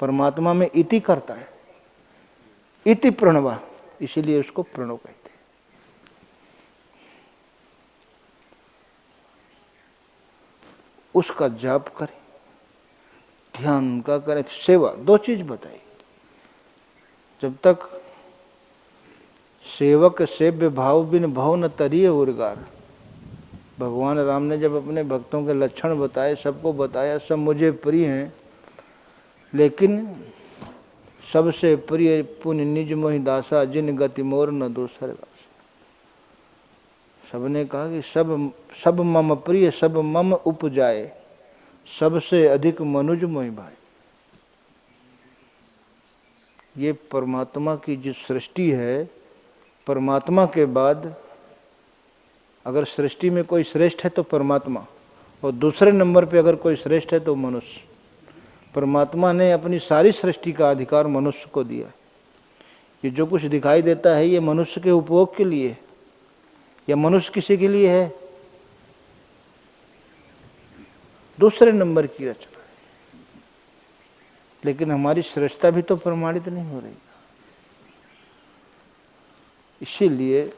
S1: परमात्मा में इति करता है, इति प्रणव, इसीलिए उसको प्रणव कहते हैं। उसका जाप करें, ध्यान का करें, सेवा। दो चीज बताई, जब तक सेवक सेव्य भाव बिन भाव न तरिये उर्गार। भगवान राम ने जब अपने भक्तों के लक्षण बताए, सबको बताया, सब मुझे प्रिय हैं, लेकिन सबसे प्रिय पुण्य निज मोहि दासा, जिन गति मोर न दूसर दास। सबने कहा कि सब मम प्रिय, सब मम उपजाए, सबसे अधिक मनुज मोहि भाई। ये परमात्मा की जिस सृष्टि है, परमात्मा के बाद अगर सृष्टि में कोई श्रेष्ठ है तो परमात्मा, और दूसरे नंबर पे अगर कोई श्रेष्ठ है तो मनुष्य। परमात्मा ने अपनी सारी सृष्टि का अधिकार मनुष्य को दिया। ये जो कुछ दिखाई देता है ये मनुष्य के उपभोग के लिए, या मनुष्य किसी के लिए है? दूसरे नंबर की रचना है। लेकिन हमारी श्रेष्ठता भी तो प्रमाणित नहीं हो रही। इसीलिए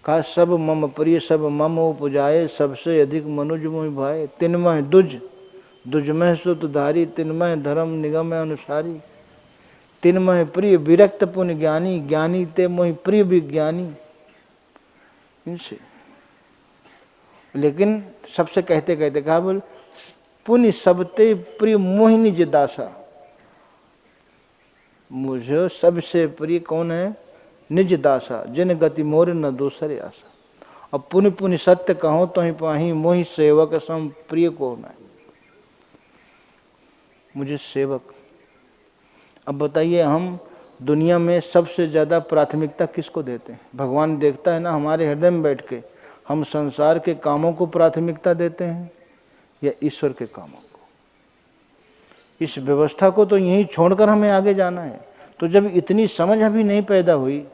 S1: कहा सब मम प्रिय, सब मम उपजाए, सबसे अधिक मनुज मोहि भाए। तिन्मय दुज, दुजमय सुतधारी, तिन्मय धर्म निगम अनुसारी। तिन्मय प्रिय विरक्त पुण्य ज्ञानी, ज्ञानी ते मोहि प्रिय विज्ञानी। इनसे लेकिन सबसे कहते कहते कहा बोल, पुण्य सबते प्रिय मोहि निज दासा। मुझे सबसे प्रिय कौन है? निज दासा, जिन गति मोर न दूसरे आशा। अब पुण्य पुण्य सत्य कहो तो ही पाही, मोहि सेवक सम प्रिय को न। मुझे सेवक। अब बताइए, हम दुनिया में सबसे ज्यादा प्राथमिकता किसको देते हैं? भगवान देखता है ना हमारे हृदय में बैठ के, हम संसार के कामों को प्राथमिकता देते हैं या ईश्वर के कामों को? इस व्यवस्था को तो यहीं छोड़कर हमें आगे जाना है। तो जब इतनी समझ अभी नहीं पैदा हुई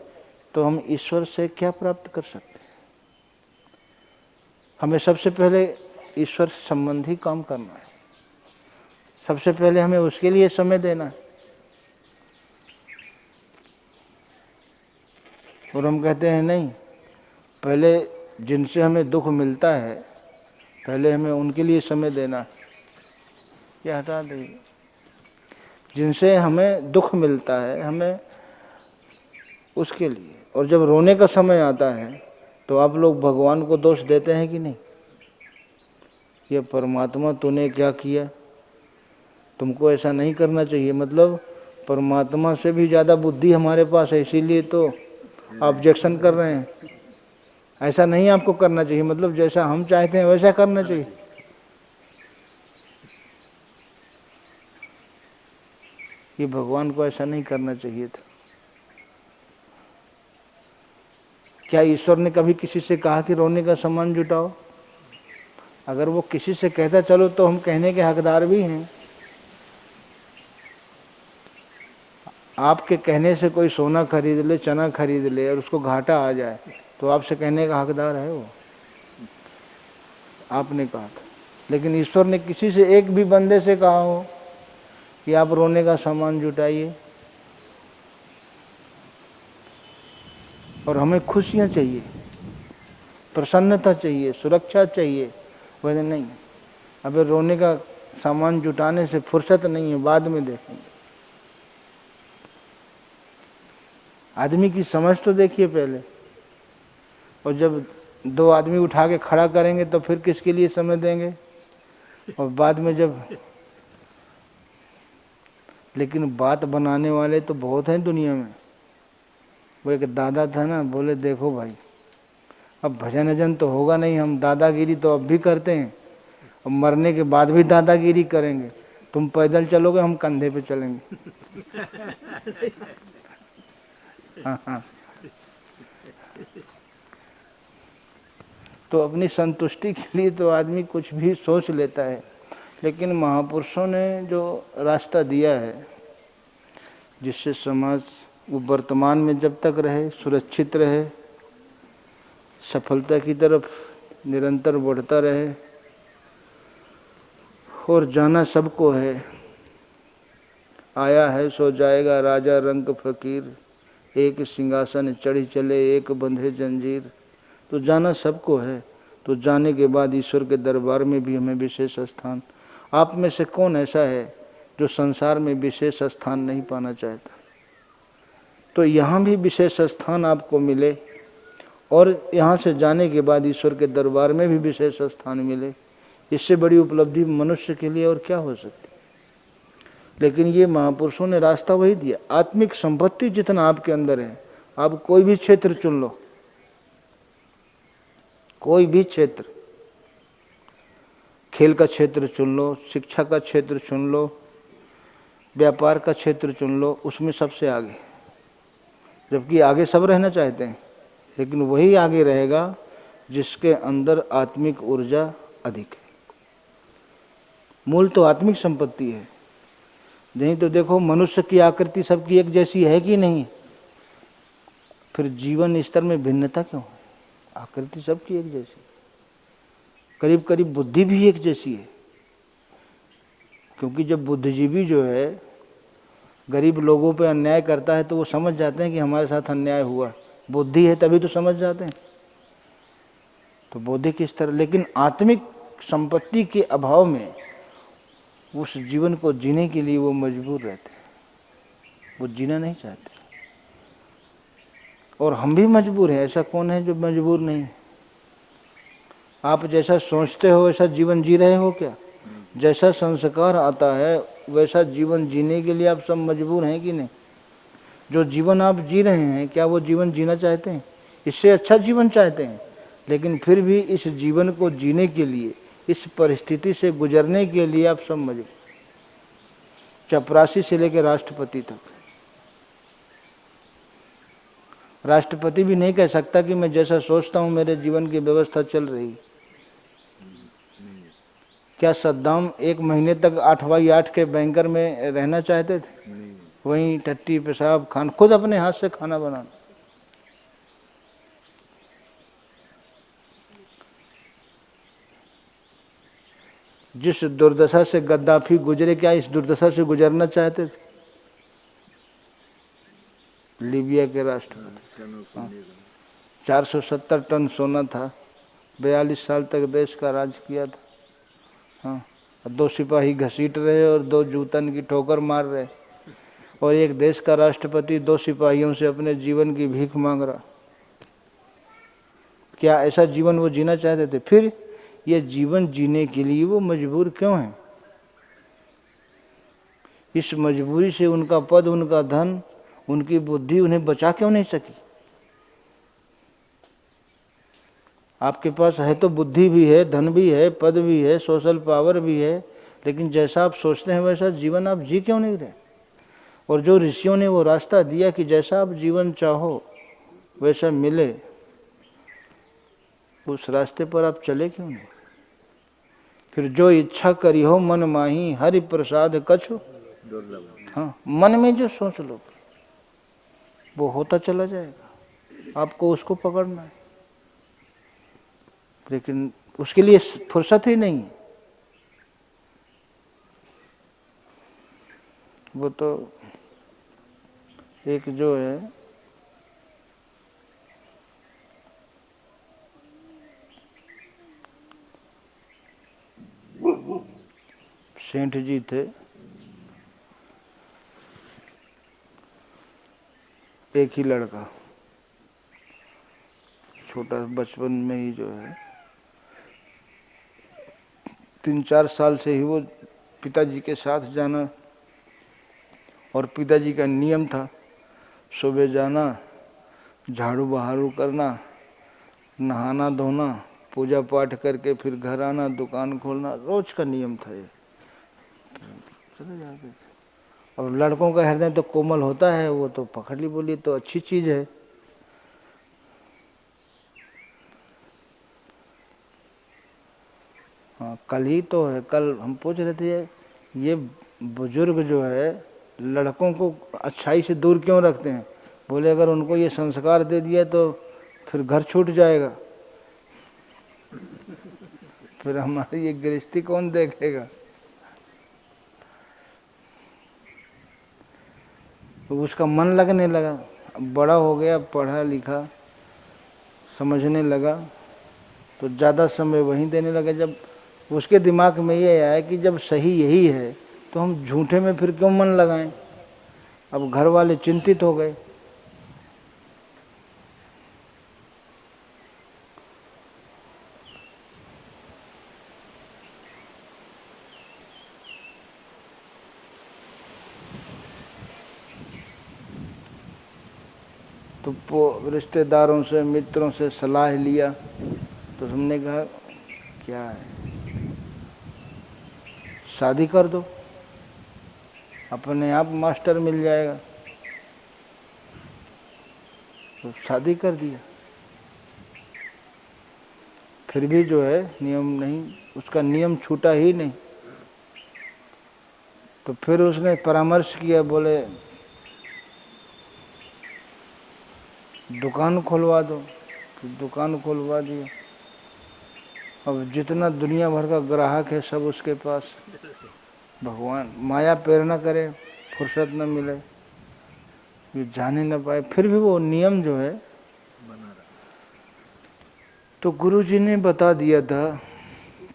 S1: तो हम ईश्वर से क्या प्राप्त कर सकते हैं? हमें सबसे पहले ईश्वर संबंधी काम करना है, सबसे पहले हमें उसके लिए समय देना है। और हम कहते हैं नहीं, पहले जिनसे हमें दुख मिलता है पहले हमें उनके लिए समय देना है। ये हटा दीजिए। जिनसे हमें दुख मिलता है हमें उसके लिए। और जब रोने का समय आता है तो आप लोग भगवान को दोष देते हैं कि नहीं? ये परमात्मा तूने क्या किया, तुमको ऐसा नहीं करना चाहिए। मतलब परमात्मा से भी ज़्यादा बुद्धि हमारे पास है, इसीलिए तो ऑब्जेक्शन कर रहे हैं। ऐसा नहीं आपको करना चाहिए, मतलब जैसा हम चाहते हैं वैसा करना चाहिए। ये भगवान को ऐसा नहीं करना चाहिए था। क्या ईश्वर ने कभी किसी से कहा कि रोने का सामान जुटाओ? अगर वो किसी से कहता चलो तो हम कहने के हकदार भी हैं। आपके कहने से कोई सोना खरीद ले, चना खरीद ले और उसको घाटा आ जाए तो आपसे कहने का हकदार है वो? आपने कहा था। लेकिन ईश्वर ने किसी से एक भी बंदे से कहा हो कि आप रोने का सामान जुटाइए? और हमें खुशियाँ चाहिए, प्रसन्नता चाहिए, सुरक्षा चाहिए। वैसे नहीं, अबे रोने का सामान जुटाने से फुर्सत नहीं है, बाद में देखेंगे। आदमी की समझ तो देखिए पहले। और जब 2 आदमी उठा के खड़ा करेंगे तो फिर किसके लिए समय देंगे, और बाद में जब, लेकिन बात बनाने वाले तो बहुत हैं दुनिया में। वो एक दादा था ना, बोले देखो भाई, अब भजन अजन तो होगा नहीं, हम दादागिरी तो अब भी करते हैं और मरने के बाद भी दादागिरी करेंगे। तुम पैदल चलोगे, हम कंधे पे चलेंगे। हाँ हाँ। तो अपनी संतुष्टि के लिए तो आदमी कुछ भी सोच लेता है, लेकिन महापुरुषों ने जो रास्ता दिया है जिससे समाज वो वर्तमान में जब तक रहे, सुरक्षित रहे, सफलता की तरफ निरंतर बढ़ता रहे, और जाना सबको है, आया है सो जाएगा राजा रंक फकीर, एक सिंहासन चढ़ी चले एक बंधे जंजीर। तो जाना सबको है, तो जाने के बाद ईश्वर के दरबार में भी हमें विशेष स्थान। आप में से कौन ऐसा है जो संसार में विशेष स्थान नहीं पाना चाहता? तो यहाँ भी विशेष स्थान आपको मिले, और यहाँ से जाने के बाद ईश्वर के दरबार में भी विशेष स्थान मिले, इससे बड़ी उपलब्धि मनुष्य के लिए और क्या हो सकती। लेकिन ये महापुरुषों ने रास्ता वही दिया। आत्मिक संपत्ति जितना आपके अंदर है, आप कोई भी क्षेत्र चुन लो, कोई भी क्षेत्र, खेल का क्षेत्र चुन लो, शिक्षा का क्षेत्र चुन लो, व्यापार का क्षेत्र चुन लो, उसमें सबसे आगे। जबकि आगे सब रहना चाहते हैं, लेकिन वही आगे रहेगा जिसके अंदर आत्मिक ऊर्जा अधिक है। मूल तो आत्मिक संपत्ति है। नहीं तो देखो, मनुष्य की आकृति सबकी एक जैसी है कि नहीं, फिर जीवन स्तर में भिन्नता क्यों है? आकृति सबकी एक जैसी, करीब करीब बुद्धि भी एक जैसी है। क्योंकि जब बुद्धिजीवी जो है गरीब लोगों पे अन्याय करता है तो वो समझ जाते हैं कि हमारे साथ अन्याय हुआ। बुद्धि है तभी तो समझ जाते हैं। तो बौद्धिक स्तर, लेकिन आत्मिक संपत्ति के अभाव में उस जीवन को जीने के लिए वो मजबूर रहते हैं, वो जीना नहीं चाहते। और हम भी मजबूर हैं, ऐसा कौन है जो मजबूर नहीं? आप जैसा सोचते हो वैसा जीवन जी रहे हो क्या? जैसा संस्कार आता है वैसा जीवन जीने के लिए आप सब मजबूर हैं कि नहीं? जो जीवन आप जी रहे हैं, क्या वो जीवन जीना चाहते हैं? इससे अच्छा जीवन चाहते हैं, लेकिन फिर भी इस जीवन को जीने के लिए, इस परिस्थिति से गुजरने के लिए आप सब मजबूर। चपरासी से लेकर राष्ट्रपति तक, राष्ट्रपति भी नहीं कह सकता कि मैं जैसा सोचता हूं मेरे जीवन की व्यवस्था चल रही। क्या सद्दाम 1 महीने तक 8x8 के बैंकर में रहना चाहते थे? वहीं टट्टी पेशाब खान, खुद अपने हाथ से खाना बनाना। जिस दुर्दशा से गद्दाफी गुजरे, क्या इस दुर्दशा से गुजरना चाहते थे? लीबिया के राष्ट्रपति, 470 टन सोना था, 42 साल तक देश का राज किया था। हाँ, 2 सिपाही घसीट रहे और 2 जूतन की ठोकर मार रहे, और एक देश का राष्ट्रपति 2 सिपाहियों से अपने जीवन की भीख मांग रहा। क्या ऐसा जीवन वो जीना चाहते थे? फिर ये जीवन जीने के लिए वो मजबूर क्यों हैं? इस मजबूरी से उनका पद, उनका धन, उनकी बुद्धि उन्हें बचा क्यों नहीं सकी? आपके पास है तो बुद्धि भी है, धन भी है, पद भी है, सोशल पावर भी है, लेकिन जैसा आप सोचते हैं वैसा जीवन आप जी क्यों नहीं रहे? और जो ऋषियों ने वो रास्ता दिया कि जैसा आप जीवन चाहो वैसा मिले, उस रास्ते पर आप चले क्यों नहीं? फिर जो इच्छा करी हो मन माही, हरि प्रसाद कछु। हाँ, मन में जो सोच लो वो होता चला जाएगा, आपको उसको पकड़ना है। लेकिन उसके लिए फुर्सत ही नहीं। वो तो एक जो है सेठ जी थे, एक ही लड़का, छोटा बचपन में ही जो है 3-4 साल से ही वो पिताजी के साथ जाना, और पिताजी का नियम था सुबह जाना, झाड़ू बहारू करना, नहाना धोना, पूजा पाठ करके फिर घर आना, दुकान खोलना, रोज का नियम था ये। चले जाते थे। अब लड़कों का हृदय तो कोमल होता है, वो तो पकड़ ली, बोली तो अच्छी चीज है। हाँ, कल ही तो है, कल हम पूछ रहे थे ये बुजुर्ग जो है लड़कों को अच्छाई से दूर क्यों रखते हैं? बोले अगर उनको ये संस्कार दे दिया तो फिर घर छूट जाएगा, फिर हमारी ये गृहस्थी कौन देखेगा? तो उसका मन लगने लगा, अब बड़ा हो गया, पढ़ा लिखा, समझने लगा, तो ज़्यादा समय वहीं देने लगा। जब उसके दिमाग में ये आया कि जब सही यही है तो हम झूठे में फिर क्यों मन लगाएं। अब घर वाले चिंतित हो गए। तो रिश्तेदारों से मित्रों से सलाह लिया, तो हमने कहा क्या है, शादी कर दो, अपने आप मास्टर मिल जाएगा। तो शादी कर दिया। फिर भी जो है नियम नहीं, उसका नियम छूटा ही नहीं। तो फिर उसने परामर्श किया, बोले दुकान खुलवा दो, तो दुकान खुलवा दिया। अब जितना दुनिया भर का ग्राहक है सब उसके पास। भगवान माया प्रेरणा करे, फुर्सत न मिले, ये जाने न पाए, फिर भी वो नियम जो है बना रहा। तो गुरुजी ने बता दिया था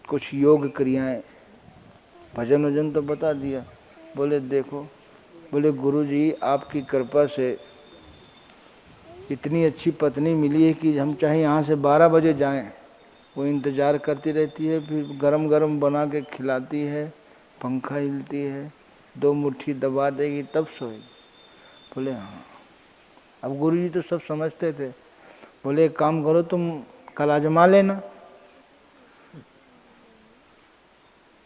S1: कुछ योग क्रियाएं, भजन वजन तो बता दिया। बोले देखो, बोले गुरुजी आपकी कृपा से इतनी अच्छी पत्नी मिली है कि हम चाहे यहाँ से 12 बजे जाएं, वो इंतज़ार करती रहती है, फिर गरम गरम बना के खिलाती है, पंखा हिलती है, 2 मुट्ठी दबा देगी तब सोएगी। बोले हाँ। अब गुरुजी तो सब समझते थे। बोले एक काम करो, तुम कल आजमा लेना।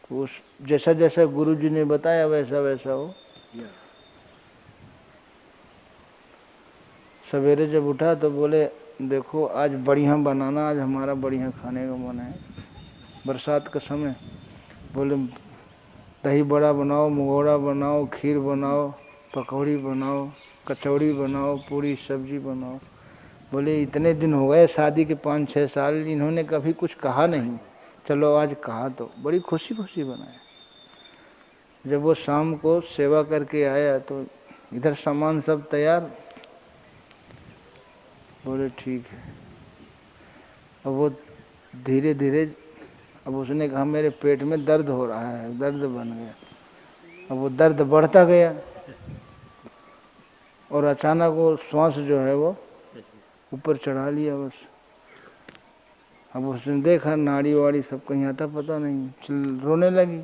S1: उस जैसा जैसा गुरुजी ने बताया वैसा वैसा हो। सवेरे जब उठा तो बोले देखो आज बढ़िया बनाना, आज हमारा बढ़िया खाने का मन है, बरसात का समय। बोले दही बड़ा बनाओ, मुगोड़ा बनाओ, खीर बनाओ, पकौड़ी बनाओ, कचौड़ी बनाओ, पूरी सब्जी बनाओ। बोले इतने दिन हो गए शादी के 5-6 साल, इन्होंने कभी कुछ कहा नहीं, चलो आज कहा तो बड़ी खुशी खुशी बनाए। जब वो शाम को सेवा करके आया तो इधर सामान सब तैयार। बोले ठीक है। अब वो धीरे धीरे, अब उसने कहा मेरे पेट में दर्द हो रहा है, दर्द बन गया। अब वो दर्द बढ़ता गया और अचानक वो श्वास जो है वो ऊपर चढ़ा लिया बस। अब उसने देखा नाड़ी वाड़ी सब कहीं आता पता नहीं, रोने लगी।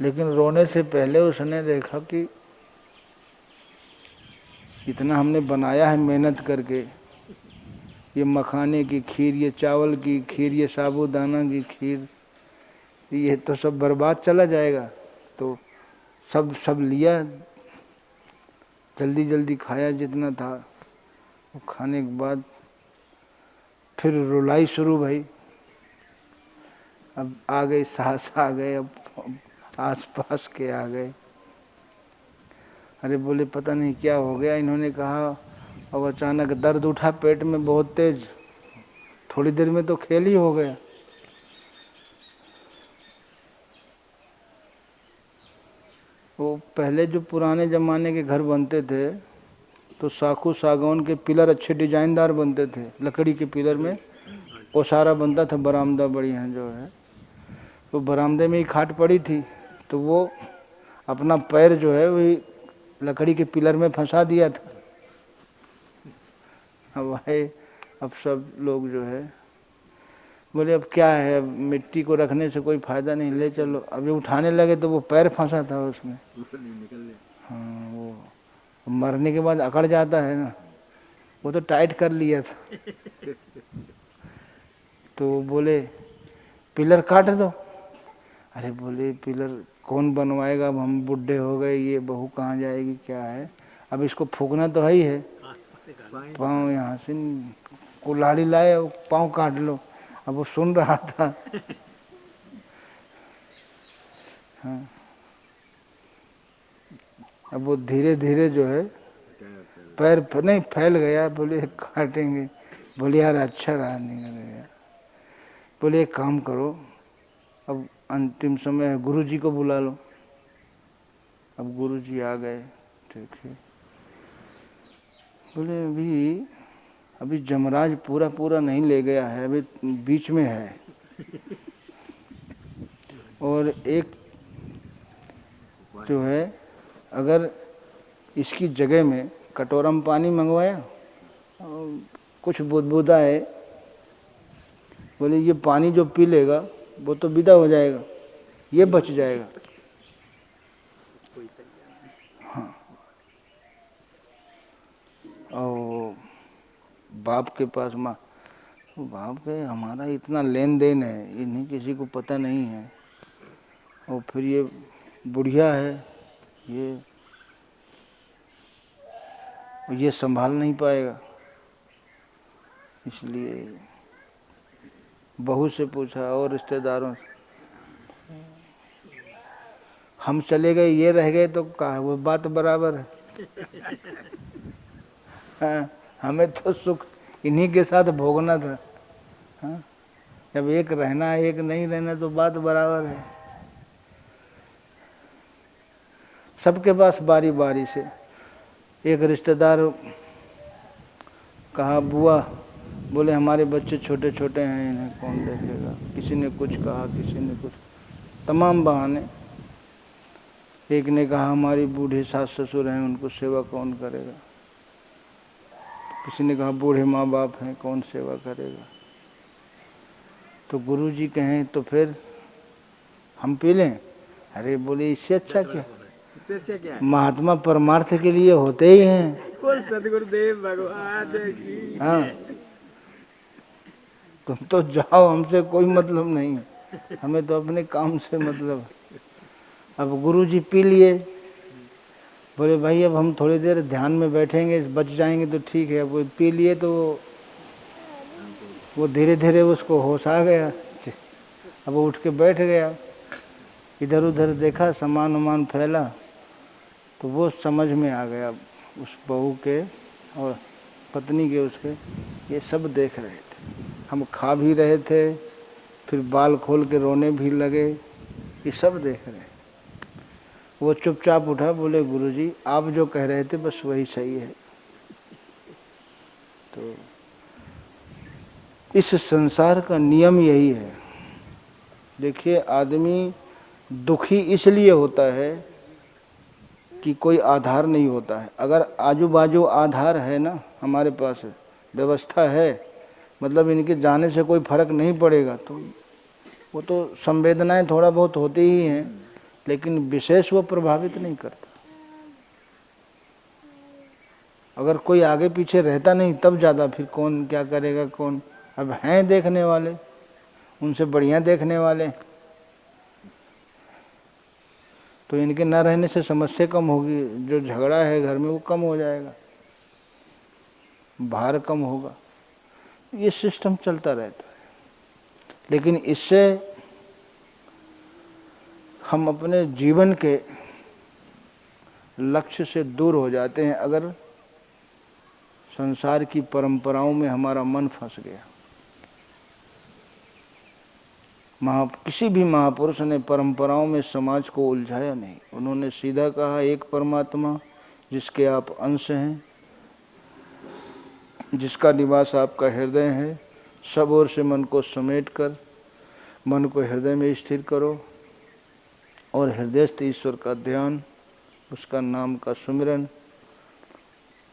S1: लेकिन रोने से पहले उसने देखा कि इतना हमने बनाया है मेहनत करके, ये मखाने की खीर, ये चावल की खीर, ये साबूदाना की खीर, ये तो सब बर्बाद चला जाएगा। तो सब लिया, जल्दी जल्दी खाया जितना था। वो खाने के बाद फिर रुलाई शुरू भाई। अब आ गई, सास आ गए, अब आस पास के आ गए। अरे बोले पता नहीं क्या हो गया। इन्होंने कहा अब अचानक दर्द उठा पेट में बहुत तेज, थोड़ी देर में तो खेल ही हो गया। वो पहले जो पुराने ज़माने के घर बनते थे तो साखू सागौन के पिलर अच्छे डिजाइनदार बनते थे, लकड़ी के पिलर में ओसारा बनता था, बरामदा बढ़िया जो है। तो बरामदे में ही खाट पड़ी थी, तो वो अपना पैर जो है वही लकड़ी के पिलर में फंसा दिया था। अब आए अब सब लोग जो है बोले अब क्या है, अब मिट्टी को रखने से कोई फायदा नहीं, ले चलो। अभी उठाने लगे तो वो पैर फंसा था उसमें। हाँ, वो मरने के बाद अकड़ जाता है ना, वो तो टाइट कर लिया था। तो बोले पिलर काट दो। अरे बोले पिलर कौन बनवाएगा, अब हम बुढ़े हो गए, ये बहू कहाँ जाएगी, क्या है, अब इसको फूकना तो है ही है। पाँव यहाँ से कुल्हाड़ी लाए, पाँव काट लो। अब वो सुन रहा था। हाँ, अब वो धीरे धीरे जो है पैर नहीं फैल गया। बोले काटेंगे। बोले यार अच्छा रहा निकल गया। बोले एक काम करो, अब अंतिम समय है, गुरु जी को बुला लो। अब गुरु जी आ गए। ठीक है। बोले अभी जमराज पूरा पूरा नहीं ले गया है, अभी बीच में है। और एक जो है, अगर इसकी जगह में कटोरा में पानी मंगवाया, कुछ बुदबुदा है, बोले ये पानी जो पी लेगा वो तो विदा हो जाएगा, ये बच जाएगा। हाँ, और बाप के पास माँ, बाप के हमारा इतना लेन देन है, इन्हें किसी को पता नहीं है, और फिर ये बुढ़िया है, ये संभाल नहीं पाएगा। इसलिए बहू से पूछा और रिश्तेदारों से, हम चले गए ये रह गए तो कहा वो बात बराबर है। हाँ, हमें तो सुख इन्हीं के साथ भोगना था। हाँ, जब एक रहना एक नहीं रहना तो बात बराबर है। सबके पास बारी बारी से। एक रिश्तेदार कहा बुआ, बोले हमारे बच्चे छोटे छोटे हैं, इन्हें कौन देखेगा। किसी ने कुछ कहा, किसी ने कुछ, तमाम बहाने। एक ने कहा हमारी बूढ़े सास ससुर हैं, उनको सेवा कौन करेगा। किसी ने कहा बूढ़े माँ बाप हैं, कौन सेवा करेगा। तो गुरु जी कहें तो फिर हम पी लें। अरे बोले इससे अच्छा क्या, महात्मा परमार्थ के लिए होते ही हैं।
S2: सदगुरुदेव भगवान की।
S1: हाँ, तुम तो जाओ, हमसे कोई मतलब नहीं, हमें तो अपने काम से मतलब। अब गुरु जी पी लिए। बोले भाई अब हम थोड़ी देर ध्यान में बैठेंगे, बच जाएंगे तो ठीक है। अब वो पी लिए तो वो धीरे धीरे उसको होश आ गया। अब वो उठ के बैठ गया, इधर उधर देखा, सामान वामान फैला, तो वो समझ में आ गया उस बहू के और पत्नी के, उसके ये सब देख रहे थे। हम खा भी रहे थे, फिर बाल खोल के रोने भी लगे, ये सब देख रहे। वो चुपचाप उठा, बोले गुरुजी आप जो कह रहे थे बस वही सही है। तो इस संसार का नियम यही है। देखिए आदमी दुखी इसलिए होता है कि कोई आधार नहीं होता है। अगर आजू बाजू आधार है ना, हमारे पास व्यवस्था है, मतलब इनके जाने से कोई फर्क नहीं पड़ेगा, तो वो तो संवेदनाएं थोड़ा बहुत होती ही हैं, लेकिन विशेष वो प्रभावित नहीं करता। अगर कोई आगे पीछे रहता नहीं तब ज़्यादा, फिर कौन क्या करेगा कौन। अब हैं देखने वाले, उनसे बढ़िया देखने वाले, तो इनके न रहने से समस्या कम होगी, जो झगड़ा है घर में वो कम हो जाएगा, भार कम होगा। ये सिस्टम चलता रहता है। लेकिन इससे हम अपने जीवन के लक्ष्य से दूर हो जाते हैं अगर संसार की परंपराओं में हमारा मन फंस गया। किसी भी महापुरुष ने परंपराओं में समाज को उलझाया नहीं। उन्होंने सीधा कहा एक परमात्मा जिसके आप अंश हैं, जिसका निवास आपका हृदय है, सब ओर से मन को समेट कर मन को हृदय में स्थिर करो और हृदयस्थ ईश्वर का ध्यान, उसका नाम का सुमिरन,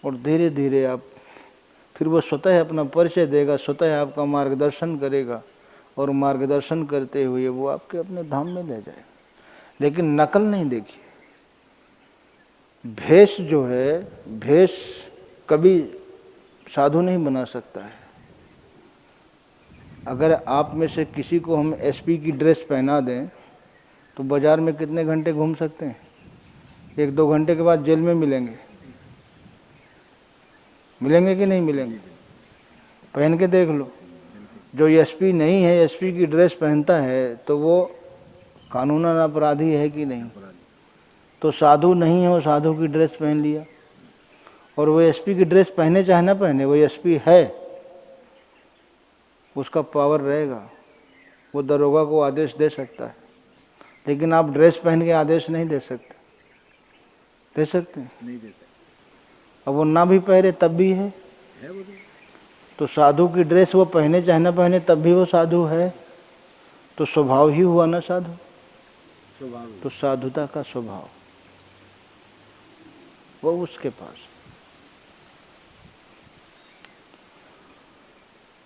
S1: और धीरे धीरे आप फिर वो स्वतः अपना परिचय देगा, स्वतः आपका मार्गदर्शन करेगा और मार्गदर्शन करते हुए वो आपके अपने धाम में ले जाएगा। लेकिन नकल नहीं देखिए। भेष जो है, भेष कभी साधु नहीं बना सकता है। अगर आप में से किसी को हम एसपी की ड्रेस पहना दें तो बाजार में कितने घंटे घूम सकते हैं? 1-2 घंटे के बाद जेल में मिलेंगे। मिलेंगे कि नहीं मिलेंगे? पहन के देख लो। जो एसपी नहीं है, एसपी की ड्रेस पहनता है तो वो कानूनन अपराधी है कि नहीं? तो साधु नहीं है, वो साधु की ड्रेस पहन लिया, और वो एसपी की ड्रेस पहने चाहे ना पहने, वो एसपी है, उसका पावर रहेगा, वो दरोगा को आदेश दे सकता है। लेकिन आप ड्रेस पहन के आदेश नहीं दे सकते। दे सकते हैं?
S2: नहीं दे सकते।
S1: अब वो ना भी पहने तब भी है
S2: वो
S1: तो साधु की ड्रेस वो पहने चाहे ना पहने तब भी वो साधु है। तो स्वभाव ही हुआ ना साधु।
S2: स्वभाव
S1: तो साधुता का स्वभाव वो उसके पास।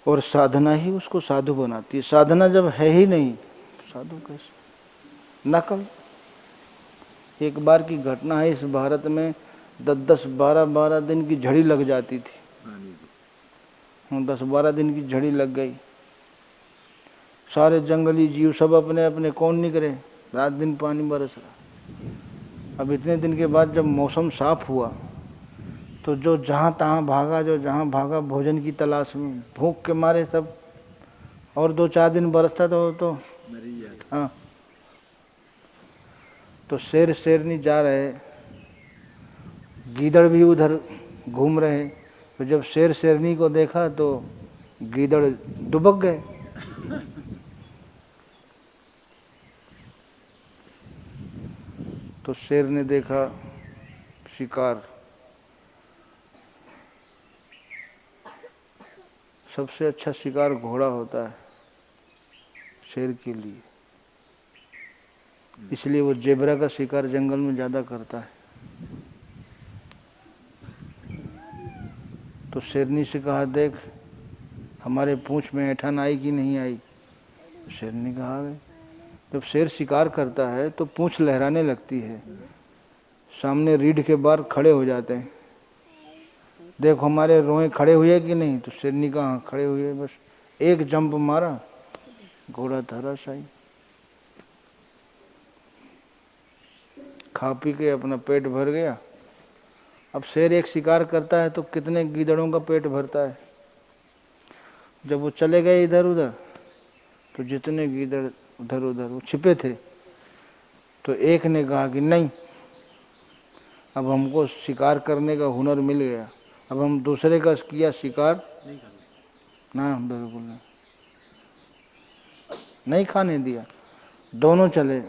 S1: और साधना ही उसको साधु बनाती है। साधना जब है ही नहीं, साधु कैसे? नकल। एक बार की घटना है, इस भारत में 10-10, 12-12 दिन की झड़ी लग जाती थी। 10-12 दिन की झड़ी लग गई। सारे जंगली जीव सब अपने अपने कौन निकले, रात दिन पानी बरस रहा। अब इतने दिन के बाद जब मौसम साफ हुआ तो जो जहाँ तहाँ भागा, जो जहाँ भागा भोजन की तलाश में, भूख के मारे सब। और 2-4 दिन बरसता तो हाँ, तो शेर शेरनी जा रहे, गीदड़ भी उधर घूम रहे। तो जब शेर शेरनी को देखा तो गीदड़ दुबक गए। तो शेर ने देखा शिकार, सबसे अच्छा शिकार घोड़ा होता है शेर के लिए, इसलिए वो जेबरा का शिकार जंगल में ज़्यादा करता है। तो शेरनी से कहा, देख हमारे पूंछ में ऐंठन आई कि नहीं आई? शेरनी कहा, आ गई। जब शेर शिकार करता है तो पूंछ लहराने लगती है, सामने रीढ़ के बार खड़े हो जाते हैं। देखो हमारे रोए खड़े हुए कि नहीं? तो शेरनी कहा, हाँ खड़े हुए। बस एक जंप मारा, घोड़ा धराशायी। खा पी के अपना पेट भर गया। अब शेर एक शिकार करता है तो कितने गीदड़ों का पेट भरता है। जब वो चले गए इधर उधर तो जितने गीदड़ उधर उधर वो छिपे थे, तो एक ने कहा कि नहीं, अब हमको शिकार करने का हुनर मिल गया, अब हम दूसरे का किया शिकार ना, बिल्कुल नहीं खाने दिया। दोनों चले,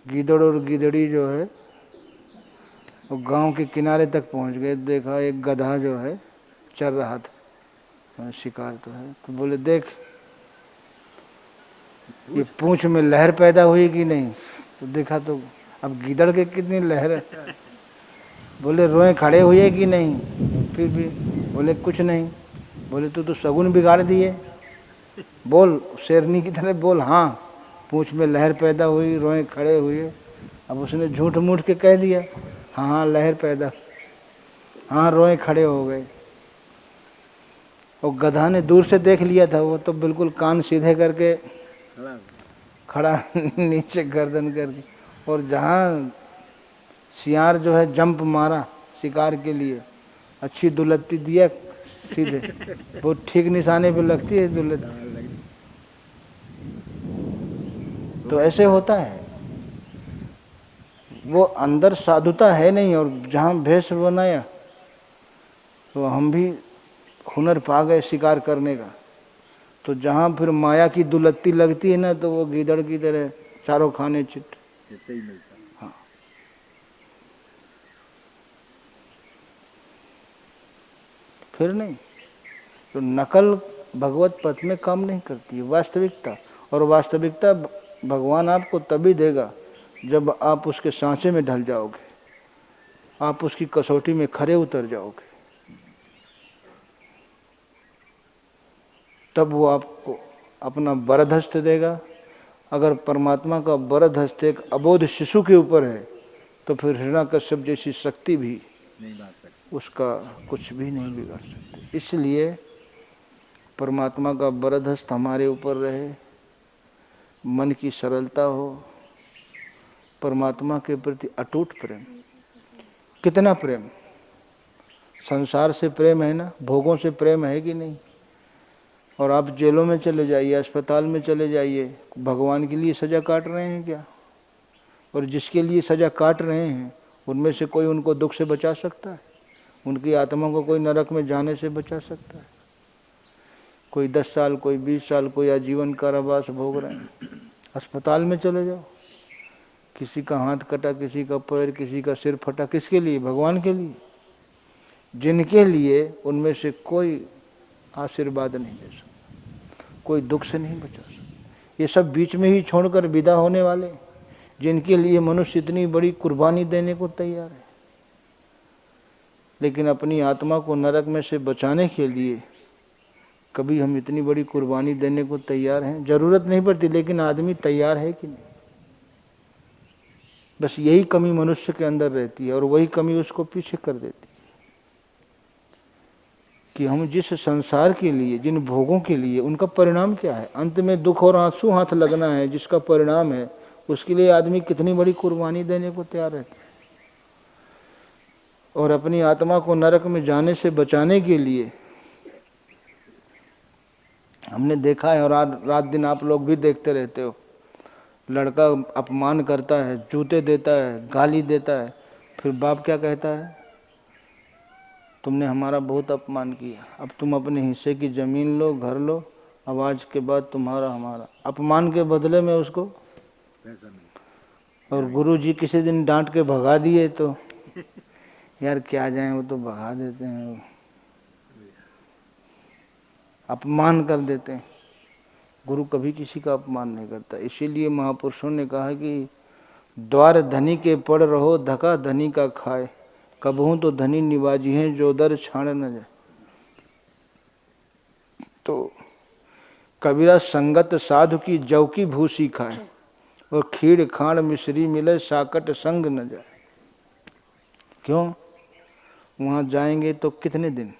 S1: गीदड़ और गीदड़ी जो है वो गांव के किनारे तक पहुंच गए। देखा एक गधा जो है चल रहा था, शिकार तो है। तो बोले, देख ये पूंछ में लहर पैदा हुई कि नहीं? तो देखा तो अब गीदड़ के कितनी लहर है। बोले, रोए खड़े हुए कि नहीं? फिर भी बोले, कुछ नहीं। बोले, तो शगुन बिगाड़ दिए, बोल शेरनी की तरह बोल, हाँ पूंछ में लहर पैदा हुई, रोए खड़े हुए। अब उसने झूठ मूठ के कह दिया, हाँ हाँ लहर पैदा, हाँ रोए खड़े हो गए। और गधा ने दूर से देख लिया था, वो तो बिल्कुल कान सीधे करके खड़ा नीचे गर्दन करके। और जहाँ सियार जो है जंप मारा शिकार के लिए, अच्छी दुलत्ती दिया सीधे, वो ठीक निशाने पे लगती है दुलत्ती। तो ऐसे होता है, वो अंदर साधुता है नहीं, और जहाँ भेष बनाया तो हम भी हुनर पा गए शिकार करने का। तो जहाँ फिर माया की दुलत्ती लगती है ना, तो वो गीदड़ की तरह चारों खाने चिट। हाँ, फिर नहीं। तो नकल भगवत पथ में काम नहीं करती है, वास्तविकता। और वास्तविकता भगवान आपको तभी देगा जब आप उसके सांचे में ढल जाओगे, आप उसकी कसौटी में खरे उतर जाओगे। तब वो आपको अपना वरद हस्त देगा। अगर परमात्मा का वरद हस्त एक अबोध शिशु के ऊपर है तो फिर हिरण्यकश्यप जैसी शक्ति भी
S2: नहीं बात सकती,
S1: उसका कुछ भी नहीं बिगाड़ सकती। इसलिए परमात्मा का वरद हस्त हमारे ऊपर रहे, मन की सरलता हो, परमात्मा के प्रति अटूट प्रेम। कितना प्रेम, संसार से प्रेम है ना, भोगों से प्रेम है कि नहीं। और आप जेलों में चले जाइए, अस्पताल में चले जाइए, भगवान के लिए सज़ा काट रहे हैं क्या? और जिसके लिए सज़ा काट रहे हैं उनमें से कोई उनको दुख से बचा सकता है? उनकी आत्मा को कोई नरक में जाने से बचा सकता है? कोई 10 साल, कोई 20 साल, कोई आजीवन कारावास भोग रहे हैं। अस्पताल में चले जाओ, किसी का हाथ कटा, किसी का पैर, किसी का सिर फटा, किसके लिए? भगवान के लिए। जिनके लिए उनमें से कोई आशीर्वाद नहीं दे सकता, कोई दुख से नहीं बचा सकता। ये सब बीच में ही छोड़कर विदा होने वाले, जिनके लिए मनुष्य इतनी बड़ी कुर्बानी देने को तैयार है। लेकिन अपनी आत्मा को नरक में से बचाने के लिए कभी हम इतनी बड़ी कुर्बानी देने को तैयार हैं? जरूरत नहीं पड़ती, लेकिन आदमी तैयार है कि नहीं? बस यही कमी मनुष्य के अंदर रहती है और वही कमी उसको पीछे कर देती है कि हम जिस संसार के लिए, जिन भोगों के लिए, उनका परिणाम क्या है? अंत में दुख और आंसू हाथ लगना है, जिसका परिणाम है उसके लिए आदमी कितनी बड़ी कुर्बानी देने को तैयार रहता है। और अपनी आत्मा को नरक में जाने से बचाने के लिए हमने देखा है, और रात दिन आप लोग भी देखते रहते हो, लड़का अपमान करता है, जूते देता है, गाली देता है, फिर बाप क्या कहता है? तुमने हमारा बहुत अपमान किया, अब तुम अपने हिस्से की ज़मीन लो, घर लो, अब आज के बाद तुम्हारा हमारा। अपमान के बदले में उसको
S2: पैसा नहीं।
S1: और गुरु जी किसी दिन डांट के भगा दिए तो यार क्या जाए, वो तो भगा देते हैं, अपमान कर देते हैं। गुरु कभी किसी का अपमान नहीं करता। इसीलिए महापुरुषों ने कहा कि द्वार धनी के पड़ रहो, धका धनी का खाए, कबहू तो धनी निवाजी हैं जो दर छाड़ न जाए। तो कबीरा संगत साधु की जौ की भूसी खाए, और खीर खांड मिश्री मिले साकट संग न जाए। क्यों? वहाँ जाएंगे तो कितने दिन?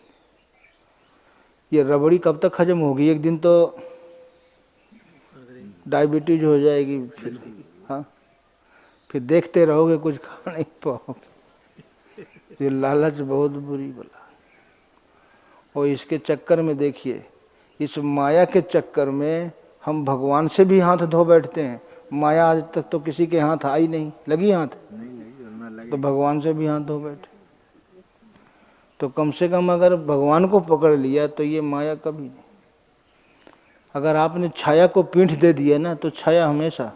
S1: ये रबड़ी कब तक हजम होगी? एक दिन तो डायबिटीज हो जाएगी, फिर हाँ, फिर देखते रहोगे, कुछ खा नहीं पाओगे। ये लालच बहुत बुरी बला। और इसके चक्कर में देखिए, इस माया के चक्कर में हम भगवान से भी हाथ धो बैठते हैं। माया आज तक तो किसी के हाथ आई नहीं, लगी हाथ
S2: नहीं,
S1: तो भगवान से भी हाथ धो बैठे। तो कम से कम अगर भगवान को पकड़ लिया तो ये माया कभी नहीं। अगर आपने छाया को पीठ दे दिया ना, तो छाया हमेशा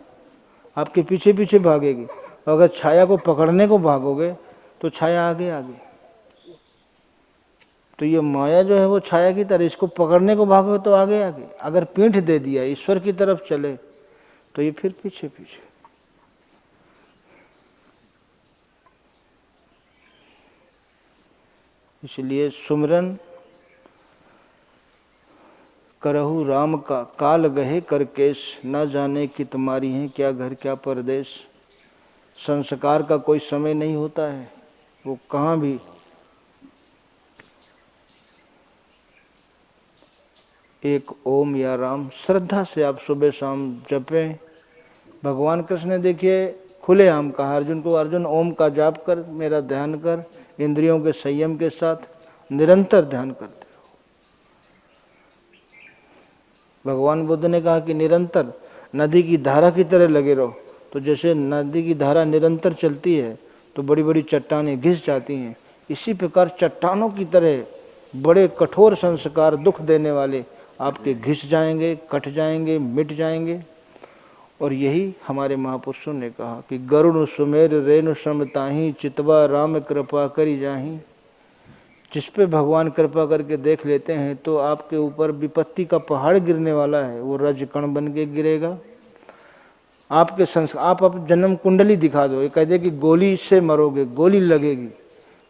S1: आपके पीछे पीछे भागेगी। और अगर छाया को पकड़ने को भागोगे तो छाया आगे आगे। तो ये माया जो है वो छाया की तरह, इसको पकड़ने को भागोगे तो आगे आगे। अगर पीठ दे दिया, ईश्वर की तरफ चले, तो ये फिर पीछे पीछे। इसलिए सुमिरन करहु राम का, काल गहे कर केश, न जाने कि तुम्हारी हैं क्या घर क्या परदेश। संस्कार का कोई समय नहीं होता है, वो कहाँ भी एक ओम या राम श्रद्धा से आप सुबह शाम जपें। भगवान कृष्ण ने देखिए खुले आम कहा अर्जुन को, अर्जुन ओम का जाप कर, मेरा ध्यान कर, इंद्रियों के संयम के साथ निरंतर ध्यान करते रहो। भगवान बुद्ध ने कहा कि निरंतर नदी की धारा की तरह लगे रहो। तो जैसे नदी की धारा निरंतर चलती है तो बड़ी बड़ी चट्टानें घिस जाती हैं, इसी प्रकार चट्टानों की तरह बड़े कठोर संस्कार, दुख देने वाले आपके घिस जाएंगे, कट जाएंगे, मिट जाएंगे। और यही हमारे महापुरुषों ने कहा कि गरुड़ सुमेर रेणु समताही, चितवा राम कृपा करी जाही। जिस पे भगवान कृपा करके देख लेते हैं तो आपके ऊपर विपत्ति का पहाड़ गिरने वाला है, वो रजकण बन के गिरेगा। आपके आप जन्म कुंडली दिखा दो, ये कह दे कि गोली से मरोगे, गोली लगेगी,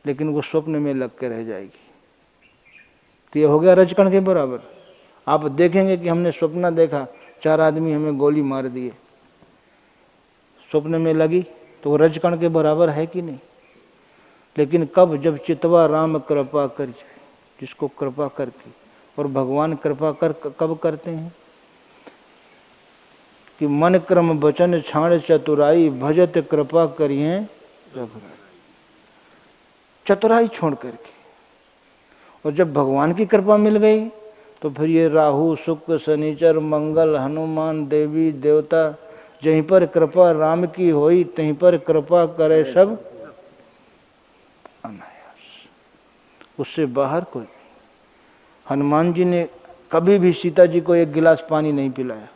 S1: लेकिन वो स्वप्न में लग के रह जाएगी। तो ये हो गया रजकण के बराबर। आप देखेंगे कि हमने सपना देखा 4 आदमी हमें गोली मार दिए, स्वप्न में लगी तो वो रजकण के बराबर है कि नहीं। लेकिन कब, जब चितवा राम कृपा कर, जिसको कृपा करके, और भगवान कृपा कर कब करते हैं कि मन क्रम वचन छाण चतुराई भजत कृपा करिए रघुराई, चतुराई छोड़ करके। और जब भगवान की कृपा मिल गई तो फिर ये राहु शुक्र शनिचर मंगल हनुमान देवी देवता, जहीं पर कृपा राम की होई तहीं पर कृपा करे सब अनायास, उससे बाहर कोई नहीं। हनुमान जी ने कभी भी सीता जी को एक गिलास पानी नहीं पिलाया,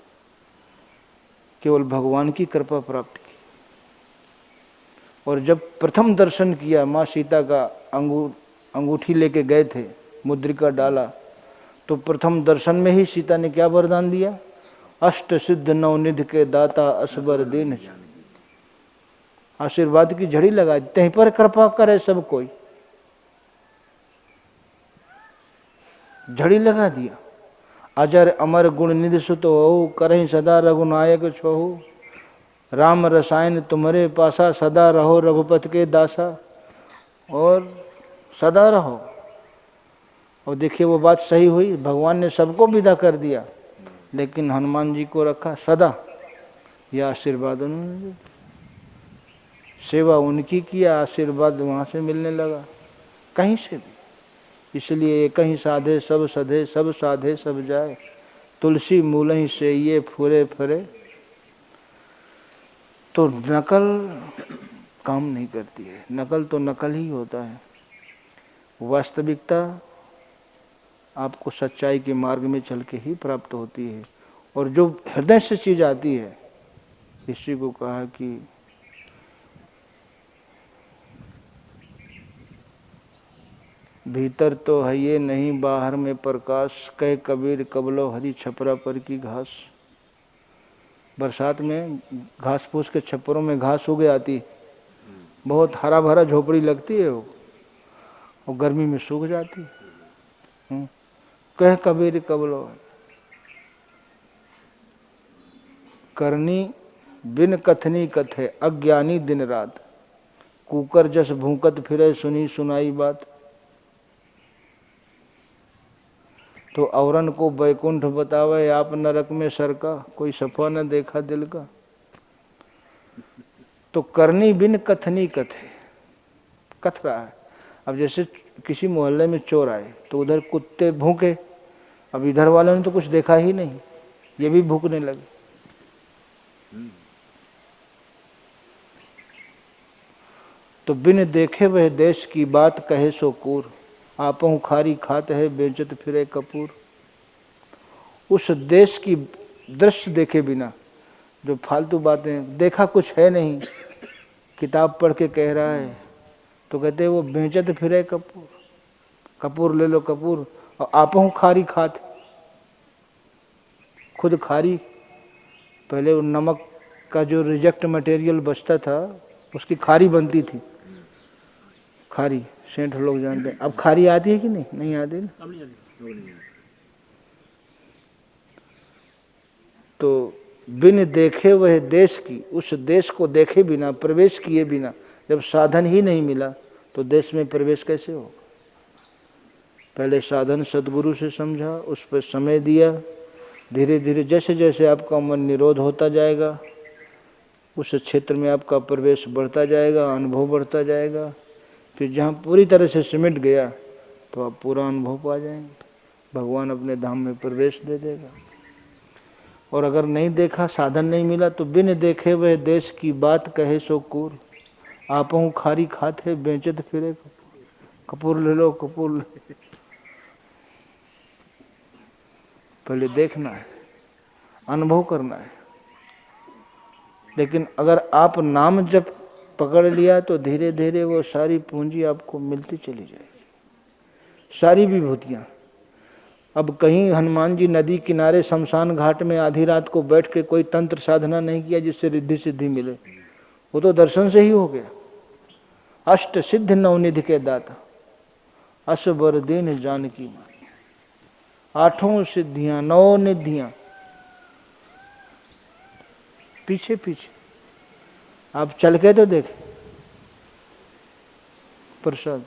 S1: केवल भगवान की कृपा प्राप्त की। और जब प्रथम दर्शन किया, माँ सीता का अंगूठी लेके गए थे, मुद्रिका डाला, तो प्रथम दर्शन में ही सीता ने क्या वरदान दिया, अष्ट सिद्ध नवनिधि के दाता असबर दीन, आशीर्वाद की झड़ी लगा दी, तहीं पर कृपा करे सब कोई, झड़ी लगा दिया। अजर अमर गुण निधि सुत हो, करहि सदा रघुनायक छोहु, राम रसायन तुम्हारे पासा, सदा रहो रघुपति के दासा, और सदा रहो। और देखिए वो बात सही हुई, भगवान ने सबको विदा कर दिया, लेकिन हनुमान जी को रखा सदा, यह आशीर्वाद उन्होंने दिया, सेवा उनकी किया, आशीर्वाद वहाँ से मिलने लगा, कहीं से भी। इसलिए कहीं साधे सब सधे, सब साधे सब जाए, तुलसी मूलहि से ये फुरे फरे। तो नकल काम नहीं करती है, नकल तो नकल ही होता है। वास्तविकता आपको सच्चाई के मार्ग में चल के ही प्राप्त होती है, और जो हृदय से चीज आती है, इसी को कहा कि भीतर तो है ये नहीं बाहर में प्रकाश, कह कबीर कबलो हरी छपरा पर की घास। बरसात में घास फूस के छप्परों में घास उग आती, बहुत हरा भरा झोपड़ी लगती है वो, और गर्मी में सूख जाती। कह कबीर कबलो करनी बिन कथनी कथे, अज्ञानी दिन रात, कुकर जस भूकत फिरे सुनी सुनाई बात। तो औरन को बैकुंठ बतावे, आप नरक में सरका, कोई सफा न देखा दिल का। तो करनी बिन कथनी कथे, कथ रहा है। अब जैसे किसी मोहल्ले में चोर आए तो उधर कुत्ते भूखे, अब इधर वालों ने तो कुछ देखा ही नहीं, ये भी भूखने लगे। तो बिन देखे वह देश की बात कहे सो कूर, आपहु खारी खात है बेचत फिरे कपूर। उस देश की दृश्य देखे बिना, जो फालतू बातें, देखा कुछ है नहीं, किताब पढ़ के कह रहा है, तो कहते हैं वो बेचत फिरे कपूर, कपूर ले लो कपूर, और आपहु खारी खात, खुद खारी। पहले वो नमक का जो रिजेक्ट मटेरियल बचता था उसकी खारी बनती थी, खारी सेंट लोग जानते हैं। अब खारी आती है कि नहीं, नहीं आती ना। तो बिन देखे वह देश की, उस देश को देखे बिना, प्रवेश किए बिना, जब साधन ही नहीं मिला तो देश में प्रवेश कैसे होगा। पहले साधन सद्गुरु से समझा, उस पर समय दिया, धीरे धीरे जैसे जैसे आपका मन निरोध होता जाएगा, उस क्षेत्र में आपका प्रवेश बढ़ता जाएगा, अनुभव बढ़ता जाएगा। फिर जहाँ पूरी तरह से सिमट गया तो आप पूरा अनुभव पा जाएंगे, भगवान अपने धाम में प्रवेश दे देगा। और अगर नहीं देखा, साधन नहीं मिला, तो बिन देखे वह देश की बात कहे सो कूर, आपहु खारी खात है बेचत फिरे कपूर। कपूर ले लो कपूर ले। पहले देखना है, अनुभव करना है। लेकिन अगर आप नाम जब पकड़ लिया तो धीरे धीरे वो सारी पूंजी आपको मिलती चली जाएगी, सारी विभूतियाँ। अब कहीं हनुमान जी नदी किनारे शमशान घाट में आधी रात को बैठ के कोई तंत्र साधना नहीं किया जिससे रिद्धि सिद्धि मिले, वो तो दर्शन से ही हो गया। अष्ट सिद्ध नवनिधि के दाता, असबर दीन जानकी माँ। 8 सिद्धियां, 9 निधियां, पीछे पीछे आप चल के तो देखें प्रसाद।